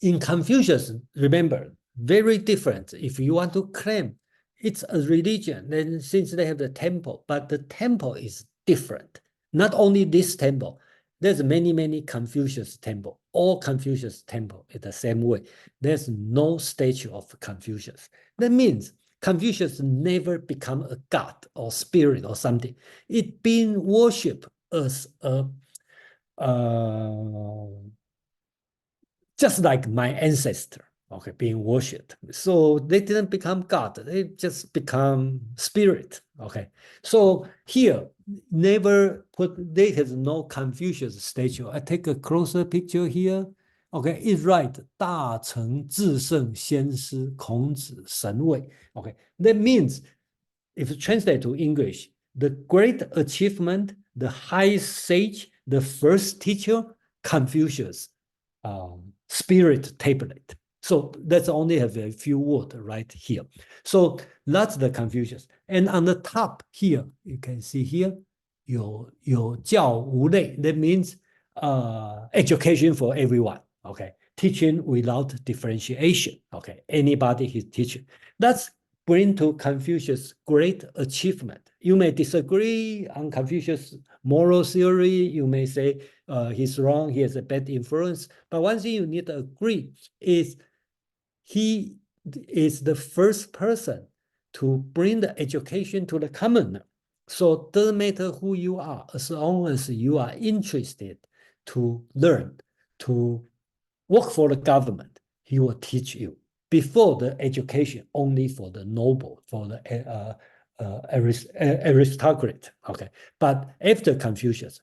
in Confucius, remember, very different. If you want to claim it's a religion, then since they have the temple, but the temple is different. Not only this temple, there's many Confucius temple. All Confucius temple is the same way. There's no statue of Confucius. That means Confucius never become a god or spirit or something. It being worshipped as a just like my ancestor, okay, being worshipped. So they didn't become God, they just become spirit, okay? So here, never put, there is no Confucius statue. I take a closer picture here. Okay, is right. 大成至圣先师孔子神位. Okay, that means if you translate to English, the great achievement, the highest sage, the first teacher, Confucius, spirit tablet. So that's only have a few words right here. So that's the Confucius. And on the top here, you can see here, 有教无类. That means education for everyone. Okay, teaching without differentiation. Okay, anybody is teaching. That's bring to Confucius' great achievement. You may disagree on Confucius' moral theory. You may say he's wrong, he has a bad influence. But one thing you need to agree is he is the first person to bring the education to the commoner. So it doesn't matter who you are, as long as you are interested to learn, to work for the government, he will teach you. Before the education, only for the noble, for the aristocrat. Okay, but after Confucius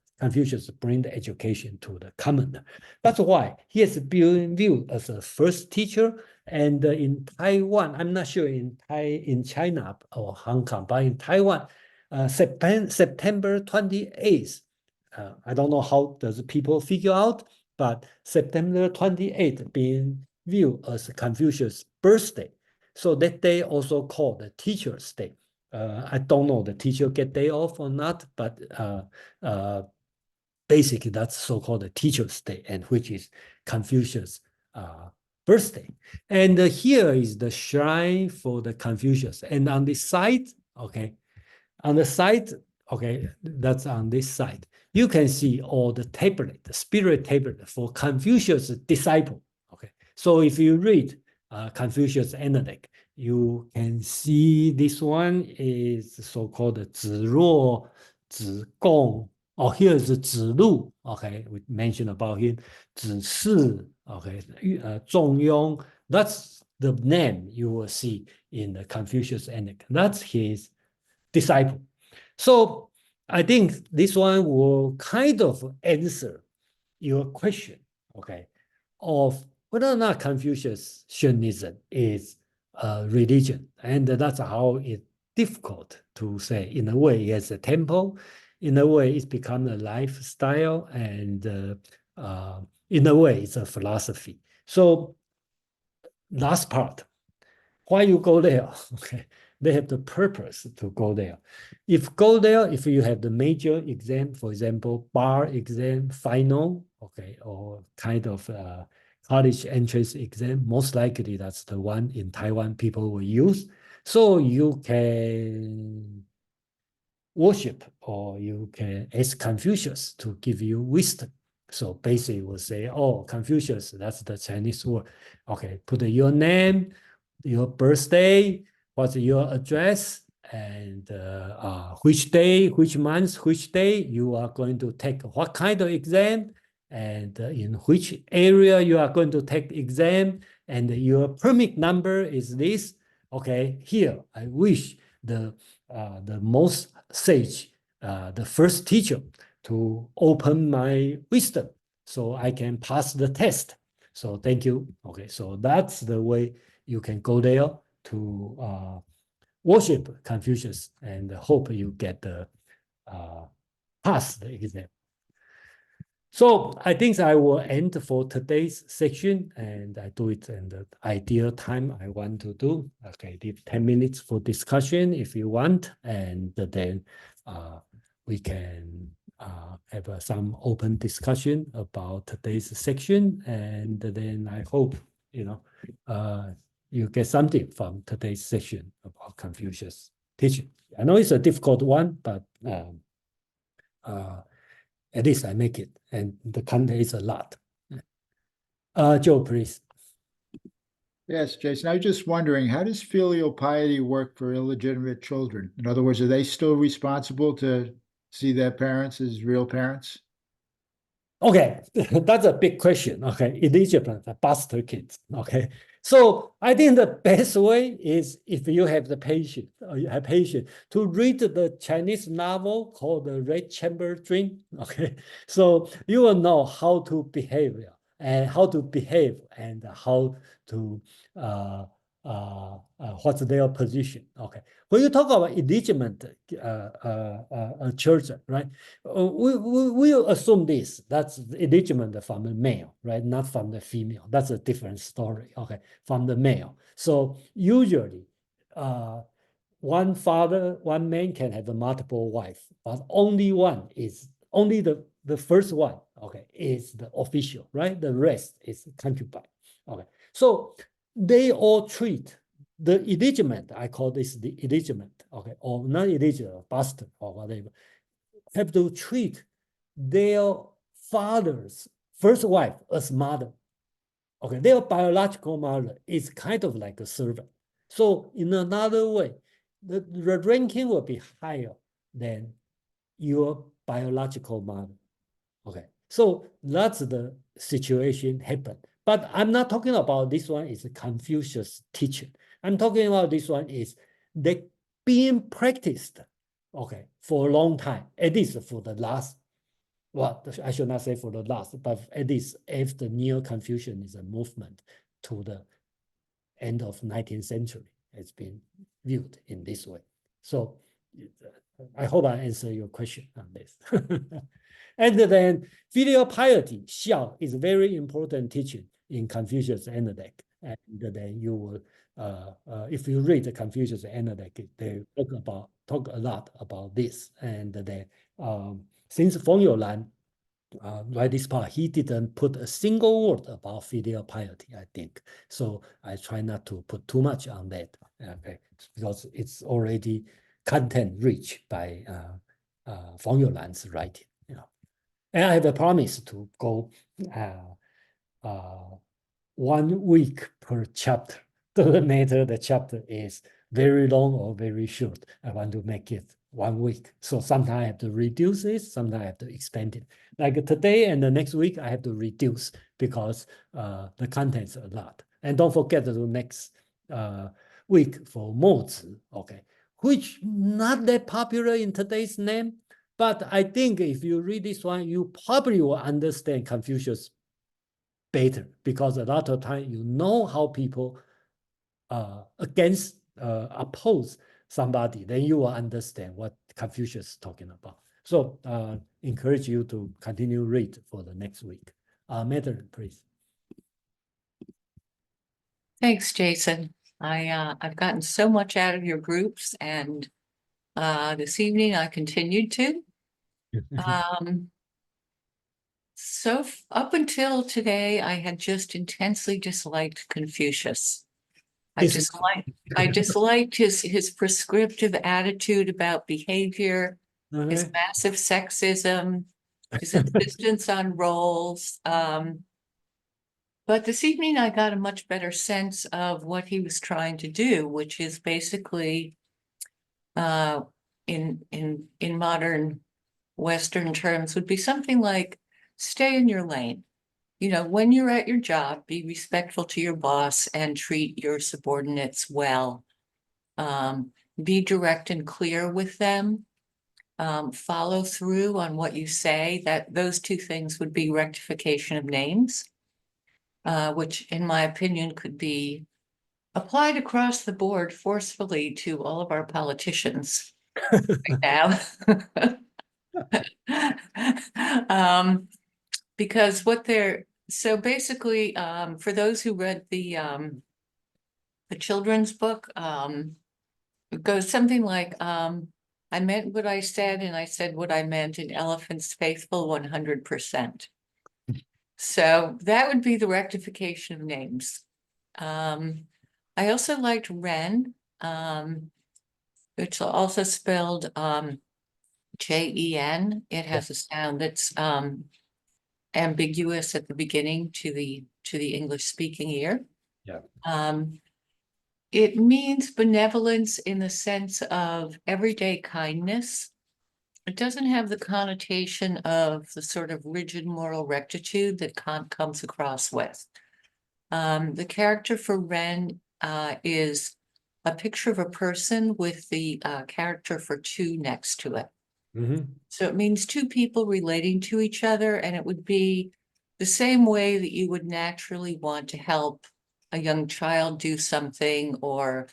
bring the education to the commoner. That's why he is being viewed as a first teacher. And in Taiwan, I'm not sure in China or Hong Kong, but in Taiwan, September 28th. I don't know how does people figure out, but September 28th being viewed as Confucius' birthday. So that day also called the Teacher's Day. I don't know the teacher get day off or not, but basically that's so-called the Teacher's Day, and which is Confucius' birthday. And here is the shrine for the Confucius. And on the side, okay, on the side, okay, that's on this side. You can see all the tablet, the spirit tablet for Confucius' disciple. Okay, so if you read Confucius Analect, you can see this one is so-called 子若, 子贡. Oh, here's 子路. Okay, we mentioned about him. 子氏. Okay, 仲雍. That's the name you will see in the Confucius Analect. That's his disciple. So I think this one will kind of answer your question, okay, of whether or not Confucianism is a religion. And that's how it's difficult to say. In a way, it's a temple. In a way, it's become a lifestyle. And in a way, it's a philosophy. So last part, why you go there? Okay, they have the purpose to go there. If you have the major exam, for example, bar exam, final, okay, or kind of college entrance exam, most likely that's the one in Taiwan people will use. So you can worship, or you can ask Confucius to give you wisdom. So basically we'll say, oh, Confucius, that's the Chinese word. Okay, put your name, your birthday, what's your address, and which day, which month, which day you are going to take what kind of exam, and in which area you are going to take the exam, and your permit number is this. Okay, here, I wish the most sage, the first teacher, to open my wisdom so I can pass the test. So thank you. Okay, so that's the way you can go there to worship Confucius and hope you get the pass the exam. So I think I will end for today's section, and I do it in the ideal time I want to do. Okay, leave 10 minutes for discussion if you want, and then we can have some open discussion about today's section, and then I hope you get something from today's section about Confucius teaching. I know it's a difficult one, but at least I make it, and the content is a lot. Joe, please. Yes, Jason, I was just wondering, how does filial piety work for illegitimate children? In other words, are they still responsible to see their parents as real parents? Okay, that's a big question. Okay, illegitimate bastard kids. Okay, so I think the best way is if you have the patience, or you have patience to read the Chinese novel called The Red Chamber Dream. Okay, so you will know how to behave and how to behave and how to what's their position. Okay, when you talk about illegitimate children, right? We assume this, that's illegitimate from the male, right? Not from the female. That's a different story. Okay, from the male. So usually, one father, one man can have a multiple wife, but only the first one, okay, is the official, right? The rest is concubine. Okay, so they all treat the illegitimate, I call this the illegitimate, okay, or not illegitimate, bastard or whatever, have to treat their father's first wife as mother. Okay, their biological mother is kind of like a servant. So in another way, the ranking will be higher than your biological mother. Okay, so that's the situation happened. But I'm not talking about this one is a Confucius teaching. I'm talking about this one is they being practiced, okay, for a long time, at least for the last, well, I should not say for the last, but at least after Neo-Confucianism movement to the end of 19th century, it's been viewed in this way. So I hope I answer your question on this. And then filial piety, xiao, is a very important teaching in Confucius Analect. And then you will, if you read the Confucius Analect, they talk a lot about this. And then since Feng Youlan write this part, he didn't put a single word about filial piety, I think. So I try not to put too much on that, okay, because it's already content rich by Feng Youlan's writing. You know. And I have a promise to go 1 week per chapter. Doesn't matter the chapter is very long or very short. I want to make it 1 week. So sometimes I have to reduce it, sometimes I have to expand it. Like today and the next week, I have to reduce because the content's a lot. And don't forget the next week for Mozi, okay, which not that popular in today's name. But I think if you read this one, you probably will understand Confucius better because a lot of time you know how people oppose somebody, then you will understand what Confucius is talking about. So encourage you to continue read for the next week. Madeline, please. Thanks, Jason. I've gotten so much out of your groups, and this evening I continued to. So up until today, I had just intensely disliked Confucius. I disliked his prescriptive attitude about behavior, his massive sexism, his insistence on roles. But this evening I got a much better sense of what he was trying to do, which is basically in modern Western terms would be something like stay in your lane. You know, when you're at your job, be respectful to your boss and treat your subordinates well. Be direct and clear with them. Follow through on what you say. That those two things would be rectification of names, which in my opinion could be applied across the board forcefully to all of our politicians right now. Because what they're so basically, for those who read the children's book, it goes something like, I meant what I said and I said what I meant, and Elephant's faithful 100%. So that would be the rectification of names. I also liked Ren, it's also spelled Jen. It has a sound that's ambiguous at the beginning to the English speaking ear. Yeah. It means benevolence in the sense of everyday kindness. It doesn't have the connotation of the sort of rigid moral rectitude that Kant comes across with. The character for Ren is a picture of a person with the character for two next to it. Mm-hmm. So it means two people relating to each other, and it would be the same way that you would naturally want to help a young child do something or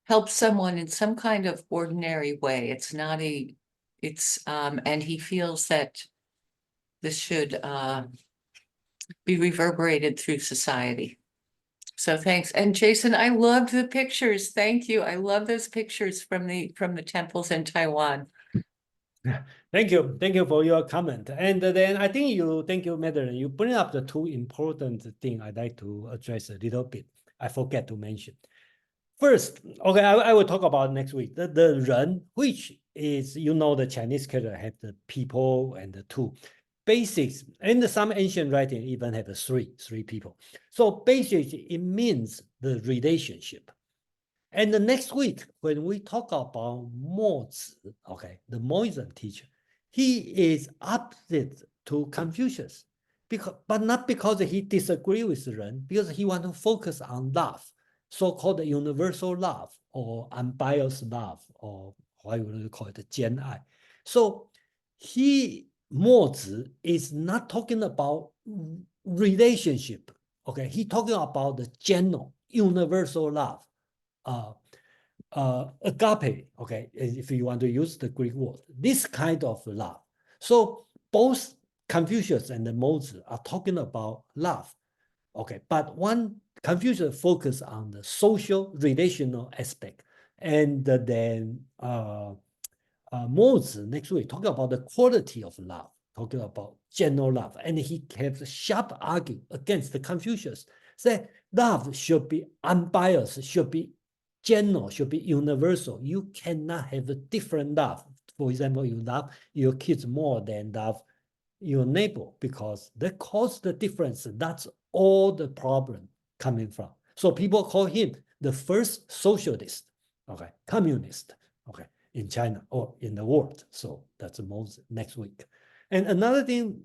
help someone in some kind of ordinary way. It's not and he feels that this should be reverberated through society. So thanks. And Jason, I loved the pictures. Thank you. I love those pictures from the temples in Taiwan. Thank you. Thank you for your comment. And then I think thank you, Madeline. You bring up the two important things I'd like to address a little bit. I forget to mention. First, okay, I will talk about next week. The Ren, which is, the Chinese calendar have the people and the two. Basics, and some ancient writing even have three people. So basically, it means the relationship. And the next week, when we talk about Mo Zi, okay, the Moism teacher, he is opposite to Confucius, but not because he disagrees with Ren, because he wants to focus on love, so-called universal love or unbiased love, or what you would call it, Jian Ai. So Mo Zi is not talking about relationship, okay? He talking about the general universal love. Agape, okay, if you want to use the Greek word, this kind of love. So both Confucius and Moses are talking about love, okay, but one Confucius focus on the social relational aspect, and then Moses next week talking about the quality of love, talking about general love, and he has a sharp argument against the Confucius, say love should be unbiased, should be general, should be universal. You cannot have a different love. For example, you love your kids more than love your neighbor, because that causes the difference. That's all the problem coming from. So people call him the first socialist, okay, communist, okay, in China or in the world. So that's next week. And another thing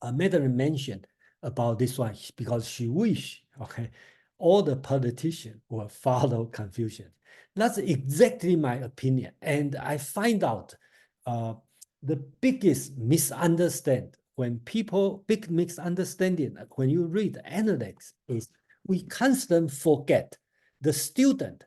Madeline mentioned about this one, because she wished, okay, all the politicians will follow Confucius. That's exactly my opinion. And I find out the biggest misunderstanding when you read analects is we constantly forget the student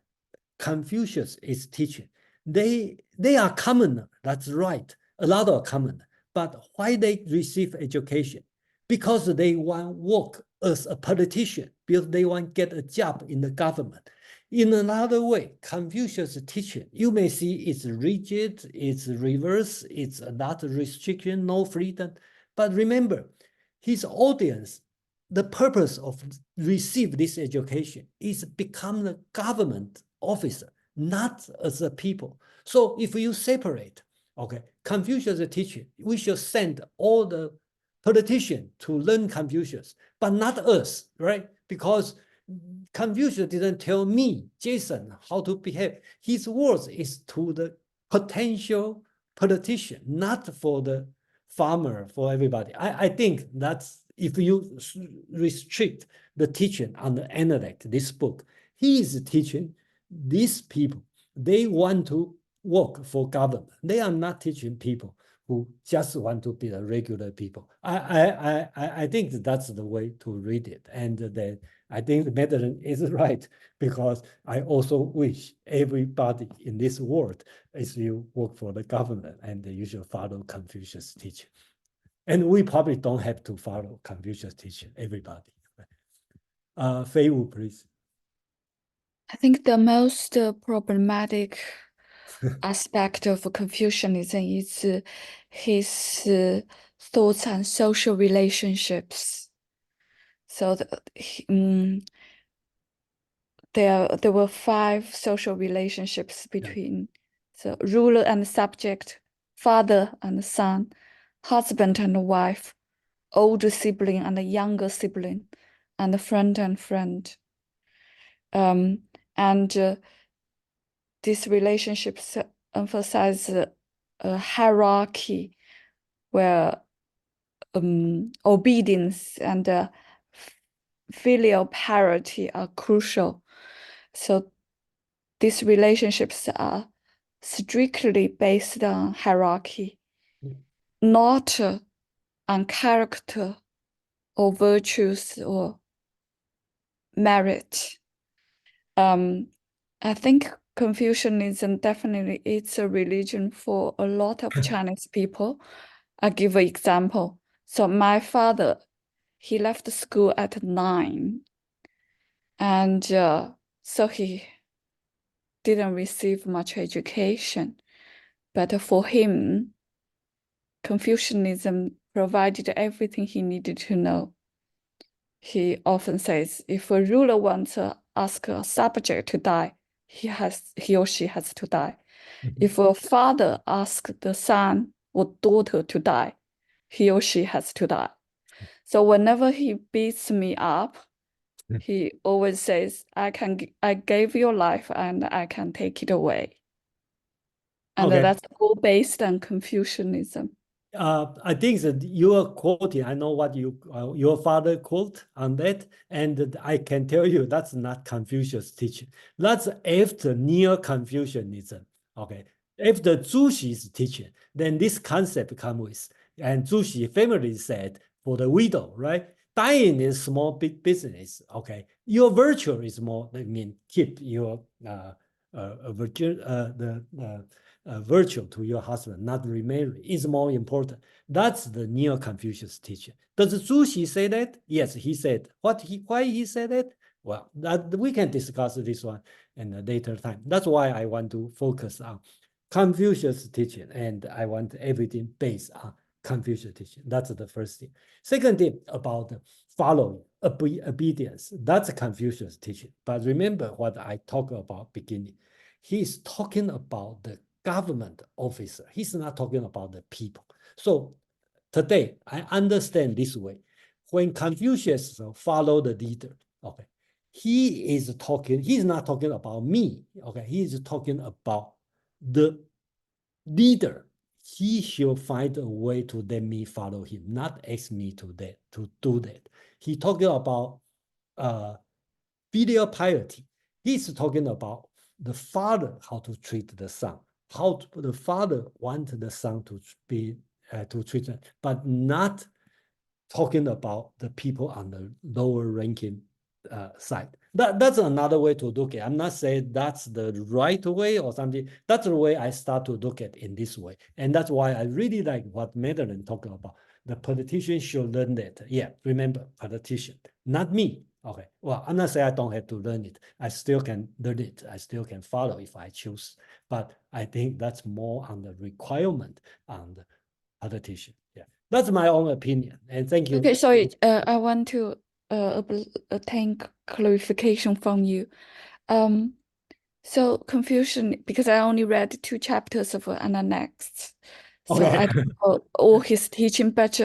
Confucius is teaching. They are common, that's right, a lot of common. But why they receive education? Because they want work as a politician, because they want to get a job in the government. In another way, Confucius' teaching, you may see it's rigid, it's reverse, it's a lot of restriction, no freedom. But remember, his audience, the purpose of receive this education is become the government officer, not as a people. So if you separate, okay, Confucius' teaching, we should send all the politicians to learn Confucius, but not us, right? Because Confucius didn't tell me, Jason, how to behave. His words is to the potential politician, not for the farmer, for everybody. I think that's, if you restrict the teaching on the analect, this book, he is teaching these people, they want to work for government. They are not teaching people who just want to be the regular people. I think that's the way to read it. And then I think Madeline is right, because I also wish everybody in this world is you work for the government and you should follow Confucius' teaching. And we probably don't have to follow Confucius' teaching, everybody. Fei Wu, please. I think the most problematic aspect of Confucianism is his thoughts on social relationships. So there were 5 social relationships between so ruler and subject, father and son, husband and wife, older sibling and younger sibling, and friend and friend. These relationships emphasize a hierarchy where obedience and filial piety are crucial. So these relationships are strictly based on hierarchy. not on character or virtues or merit. I think Confucianism definitely is a religion for a lot of Chinese people. I give an example. So my father, he left school at 9, and so he didn't receive much education. But for him, Confucianism provided everything he needed to know. He often says, if a ruler wants to ask a subject to die, he or she has to die. If a father asks the son or daughter to die, he or she has to die. So whenever he beats me up, he always says, I gave you life and I can take it away. And Okay. that's all based on Confucianism. I think that you are quoting, I know what your father quote on that, and I can tell you that's not Confucius teaching. That's after Neo-Confucianism. Okay. After Zhuxi's teaching, then this concept come with, and Zhuxi family said for the widow, right? Dying is small big business. Okay. Your virtue is more, I mean, keep your virtue to your husband, not remarry, is more important. That's the Neo-Confucius teaching. Does Zhuxi say that? Yes, he said. Why he said that? Well, we can discuss this one in a later time. That's why I want to focus on Confucius teaching, and I want everything based on Confucius teaching. That's the first thing. Second thing about following, obedience. That's Confucius teaching. But remember what I talked about beginning. He's talking about the government officer. He's not talking about the people. So today, I understand this way. When Confucius follow the leader, okay, he's not talking about me, okay, he's talking about the leader. He should find a way to let me follow him, not ask me to do that. He talking about filial piety. He's talking about the father, how to treat the son, the father want the son to be to treat them, but not talking about the people on the lower ranking side. That's another way to look at it. I'm not saying that's the right way or something. That's the way I start to look at it in this way. And that's why I really like what Madeline talked about. The politician should learn that. Yeah, remember, politician, not me. Okay, well, I'm not saying I don't have to learn it. I still can learn it. I still can follow if I choose. But I think that's more on the requirement on the politician. Yeah, that's my own opinion. And thank you. Okay, sorry, I want to obtain clarification from you. So Confucian, because I only read 2 chapters of Ananext, so Okay. I don't know all his teaching, but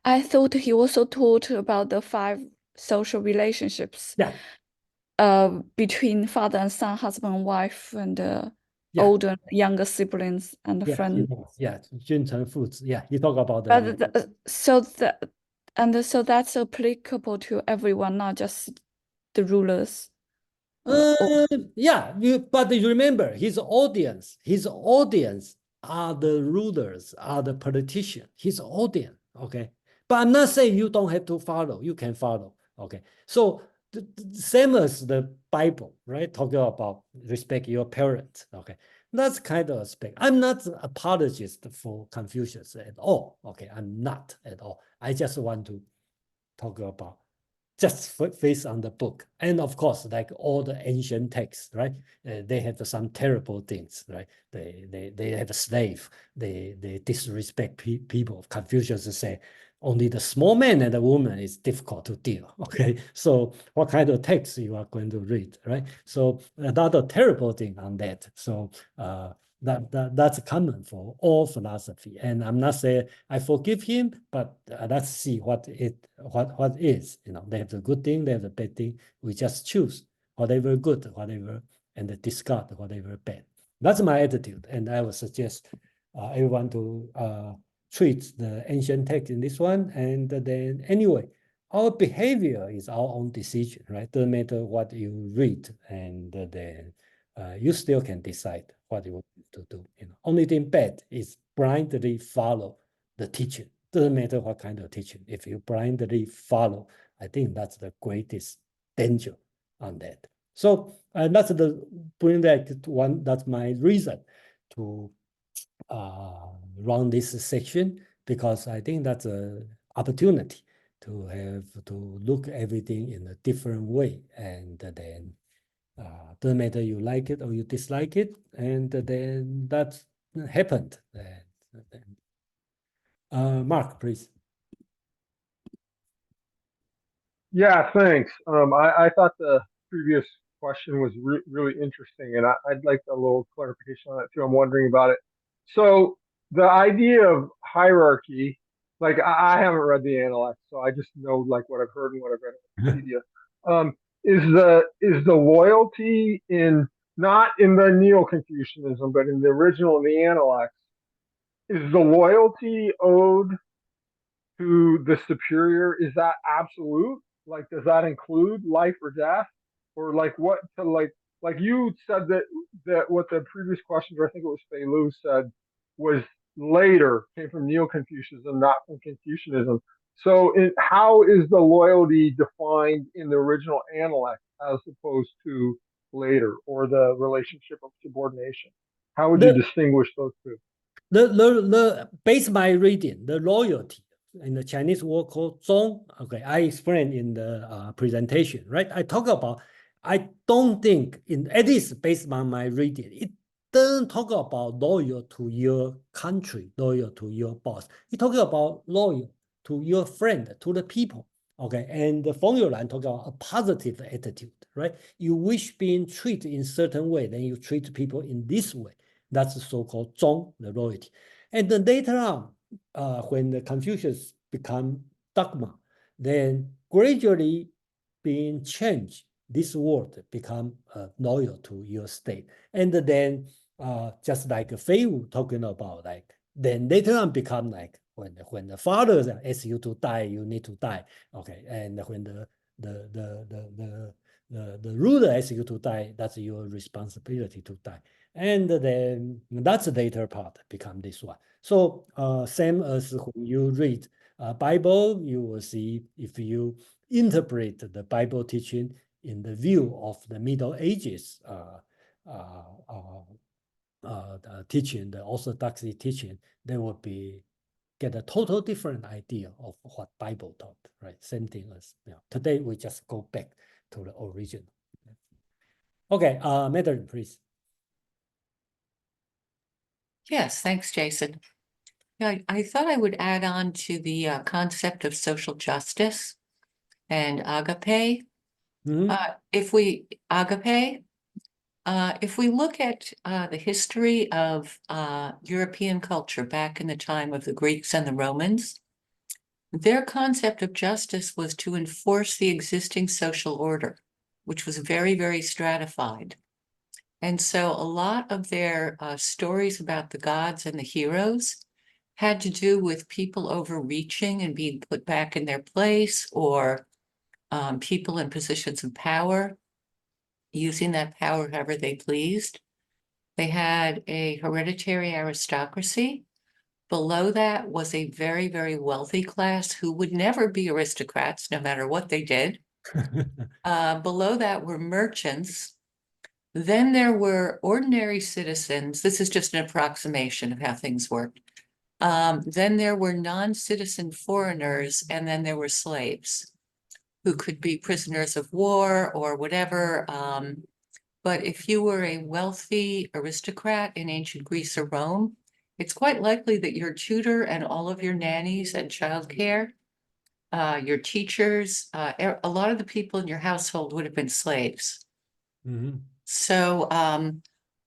I thought he also taught about the 5 social relationships Yeah. between father and son, husband and wife, and Yeah. older, younger siblings and Yeah, friends. yeah, Junchen Foods. Yeah, he talk about that. But so that's applicable to everyone, not just the rulers. Yeah, but you remember his audience are the rulers, are the politicians, his audience, okay? But I'm not saying you don't have to follow, you can follow, okay? So the same as the Bible, right? Talking about respect your parents, okay? That's kind of aspect. I'm not an apologist for Confucius at all, okay? I'm not at all. I just want to talk about just based on the book. And of course, like all the ancient texts, right? They have some terrible things, right? They have a slave. They disrespect people. Confucius say only the small man and the woman is difficult to deal. Okay, so what kind of text you are going to read, right? So another terrible thing on that. So that's common for all philosophy. And I'm not saying I forgive him, but let's see what is. You know, they have the good thing, they have the bad thing. We just choose whatever good, whatever, and discard whatever bad. That's my attitude, and I would suggest everyone to treat the ancient text in this one. And then anyway, our behavior is our own decision, right? Doesn't matter what you read, and then you still can decide what you want to do. You know, only thing bad is blindly follow the teaching. Doesn't matter what kind of teaching. If you blindly follow, I think that's the greatest danger on that. So that's the bring that to one. That's my reason to run this section, because I think that's an opportunity to have to look everything in a different way, and then doesn't matter you like it or you dislike it, and then that happened. Mark, please. Yeah, thanks. I thought the previous question was really interesting, and I'd like a little clarification on that too. I'm wondering about it. So the idea of hierarchy, like I haven't read the Analects, so I just know like what I've heard and what I've read on Wikipedia. Is the loyalty in not in the Neo-Confucianism, but in the original in the Analects, is the loyalty owed to the superior? Is that absolute? Like, does that include life or death? Or like what to like you said that what the previous questions, or I think it was Fei Lu said, was later, came from Neo-Confucianism, not from Confucianism. So how is the loyalty defined in the original Analect as opposed to later, or the relationship of subordination? How would you distinguish those two? Based my reading, the loyalty in the Chinese word called 忠. Okay, I explained in the presentation, right? I talk about, I don't think, at least based on my reading, it doesn't talk about loyal to your country, loyal to your boss. It talks about loyal to your friend, to the people. Okay, and the formula talk about a positive attitude, right? You wish being treated in certain way, then you treat people in this way. That's the so-called 忠, the loyalty. And then later on, when the Confucius become dogma, then gradually being changed, this word become loyal to your state. And then just like Fei Wu talking about, like, then later on become like when the father asks you to die, you need to die. Okay, and when the ruler asks you to die, that's your responsibility to die. And then that's the later part become this one. So same as when you read Bible, you will see if you interpret the Bible teaching in the view of the Middle Ages teaching, the Orthodoxy teaching, they will get a total different idea of what Bible taught, right? Same thing as, you know, today we just go back to the original. Okay, Madeline, please. Yes, thanks, Jason. Yeah, I thought I would add on to the concept of social justice and agape. If we look at the history of European culture back in the time of the Greeks and the Romans, their concept of justice was to enforce the existing social order, which was very, very stratified. And so a lot of their stories about the gods and the heroes had to do with people overreaching and being put back in their place, or people in positions of power using that power however they pleased. They had a hereditary aristocracy. Below that was a very, very wealthy class who would never be aristocrats, no matter what they did. Below that were merchants. Then there were ordinary citizens. This is just an approximation of how things worked. Then there were non-citizen foreigners, and then there were slaves who could be prisoners of war or whatever. But if you were a wealthy aristocrat in ancient Greece or Rome, it's quite likely that your tutor and all of your nannies and childcare, your teachers, a lot of the people in your household would have been slaves. So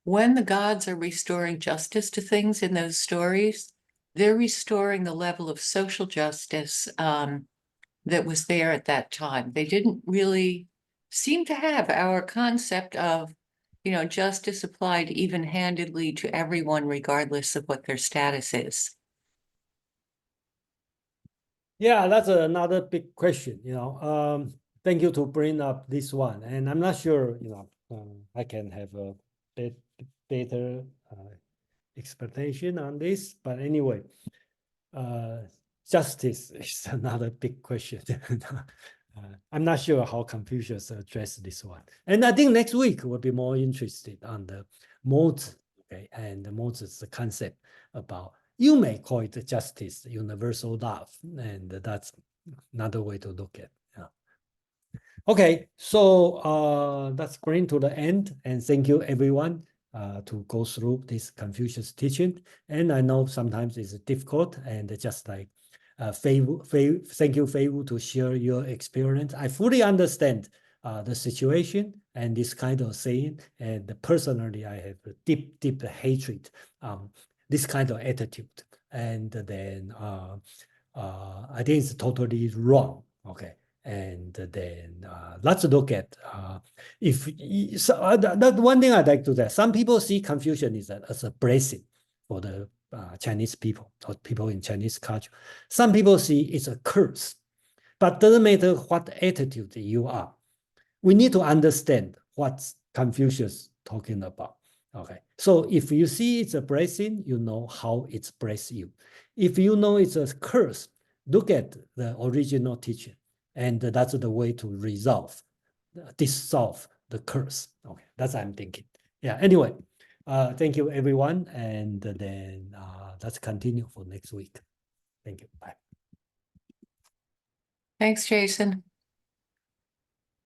when the gods are restoring justice to things in those stories, they're restoring the level of social justice that was there at that time. They didn't really seem to have our concept of, you know, justice applied even-handedly to everyone, regardless of what their status is. Yeah, that's another big question, you know. Thank you to bring up this one. And I'm not sure, you know, I can have a better expectation on this. But anyway, Justice is another big question. I'm not sure how Confucius addressed this one. And I think next week we'll be more interested on the modes, okay, and Moses' concept about, you may call it justice, universal love, and that's another way to look at. Okay, so let's bring to the end, and thank you everyone to go through this Confucius teaching. And I know sometimes it's difficult, and just like thank you, Fei, to share your experience. I fully understand the situation and this kind of saying, and personally, I have a deep, deep hatred, this kind of attitude, and then I think it's totally wrong. Okay. And then let's look at if so, that one thing I'd like to say. Some people see Confucianism as a blessing for the Chinese people or people in Chinese culture. Some people see it's a curse. But doesn't matter what attitude you are, we need to understand what Confucius talking about. Okay, so if you see it's a blessing, you know how it's bless you. If you know it's a curse, look at the original teaching. And that's the way to dissolve the curse. Okay, that's what I'm thinking. Yeah, anyway, thank you everyone. And then let's continue for next week. Thank you, bye. Thanks, Jason.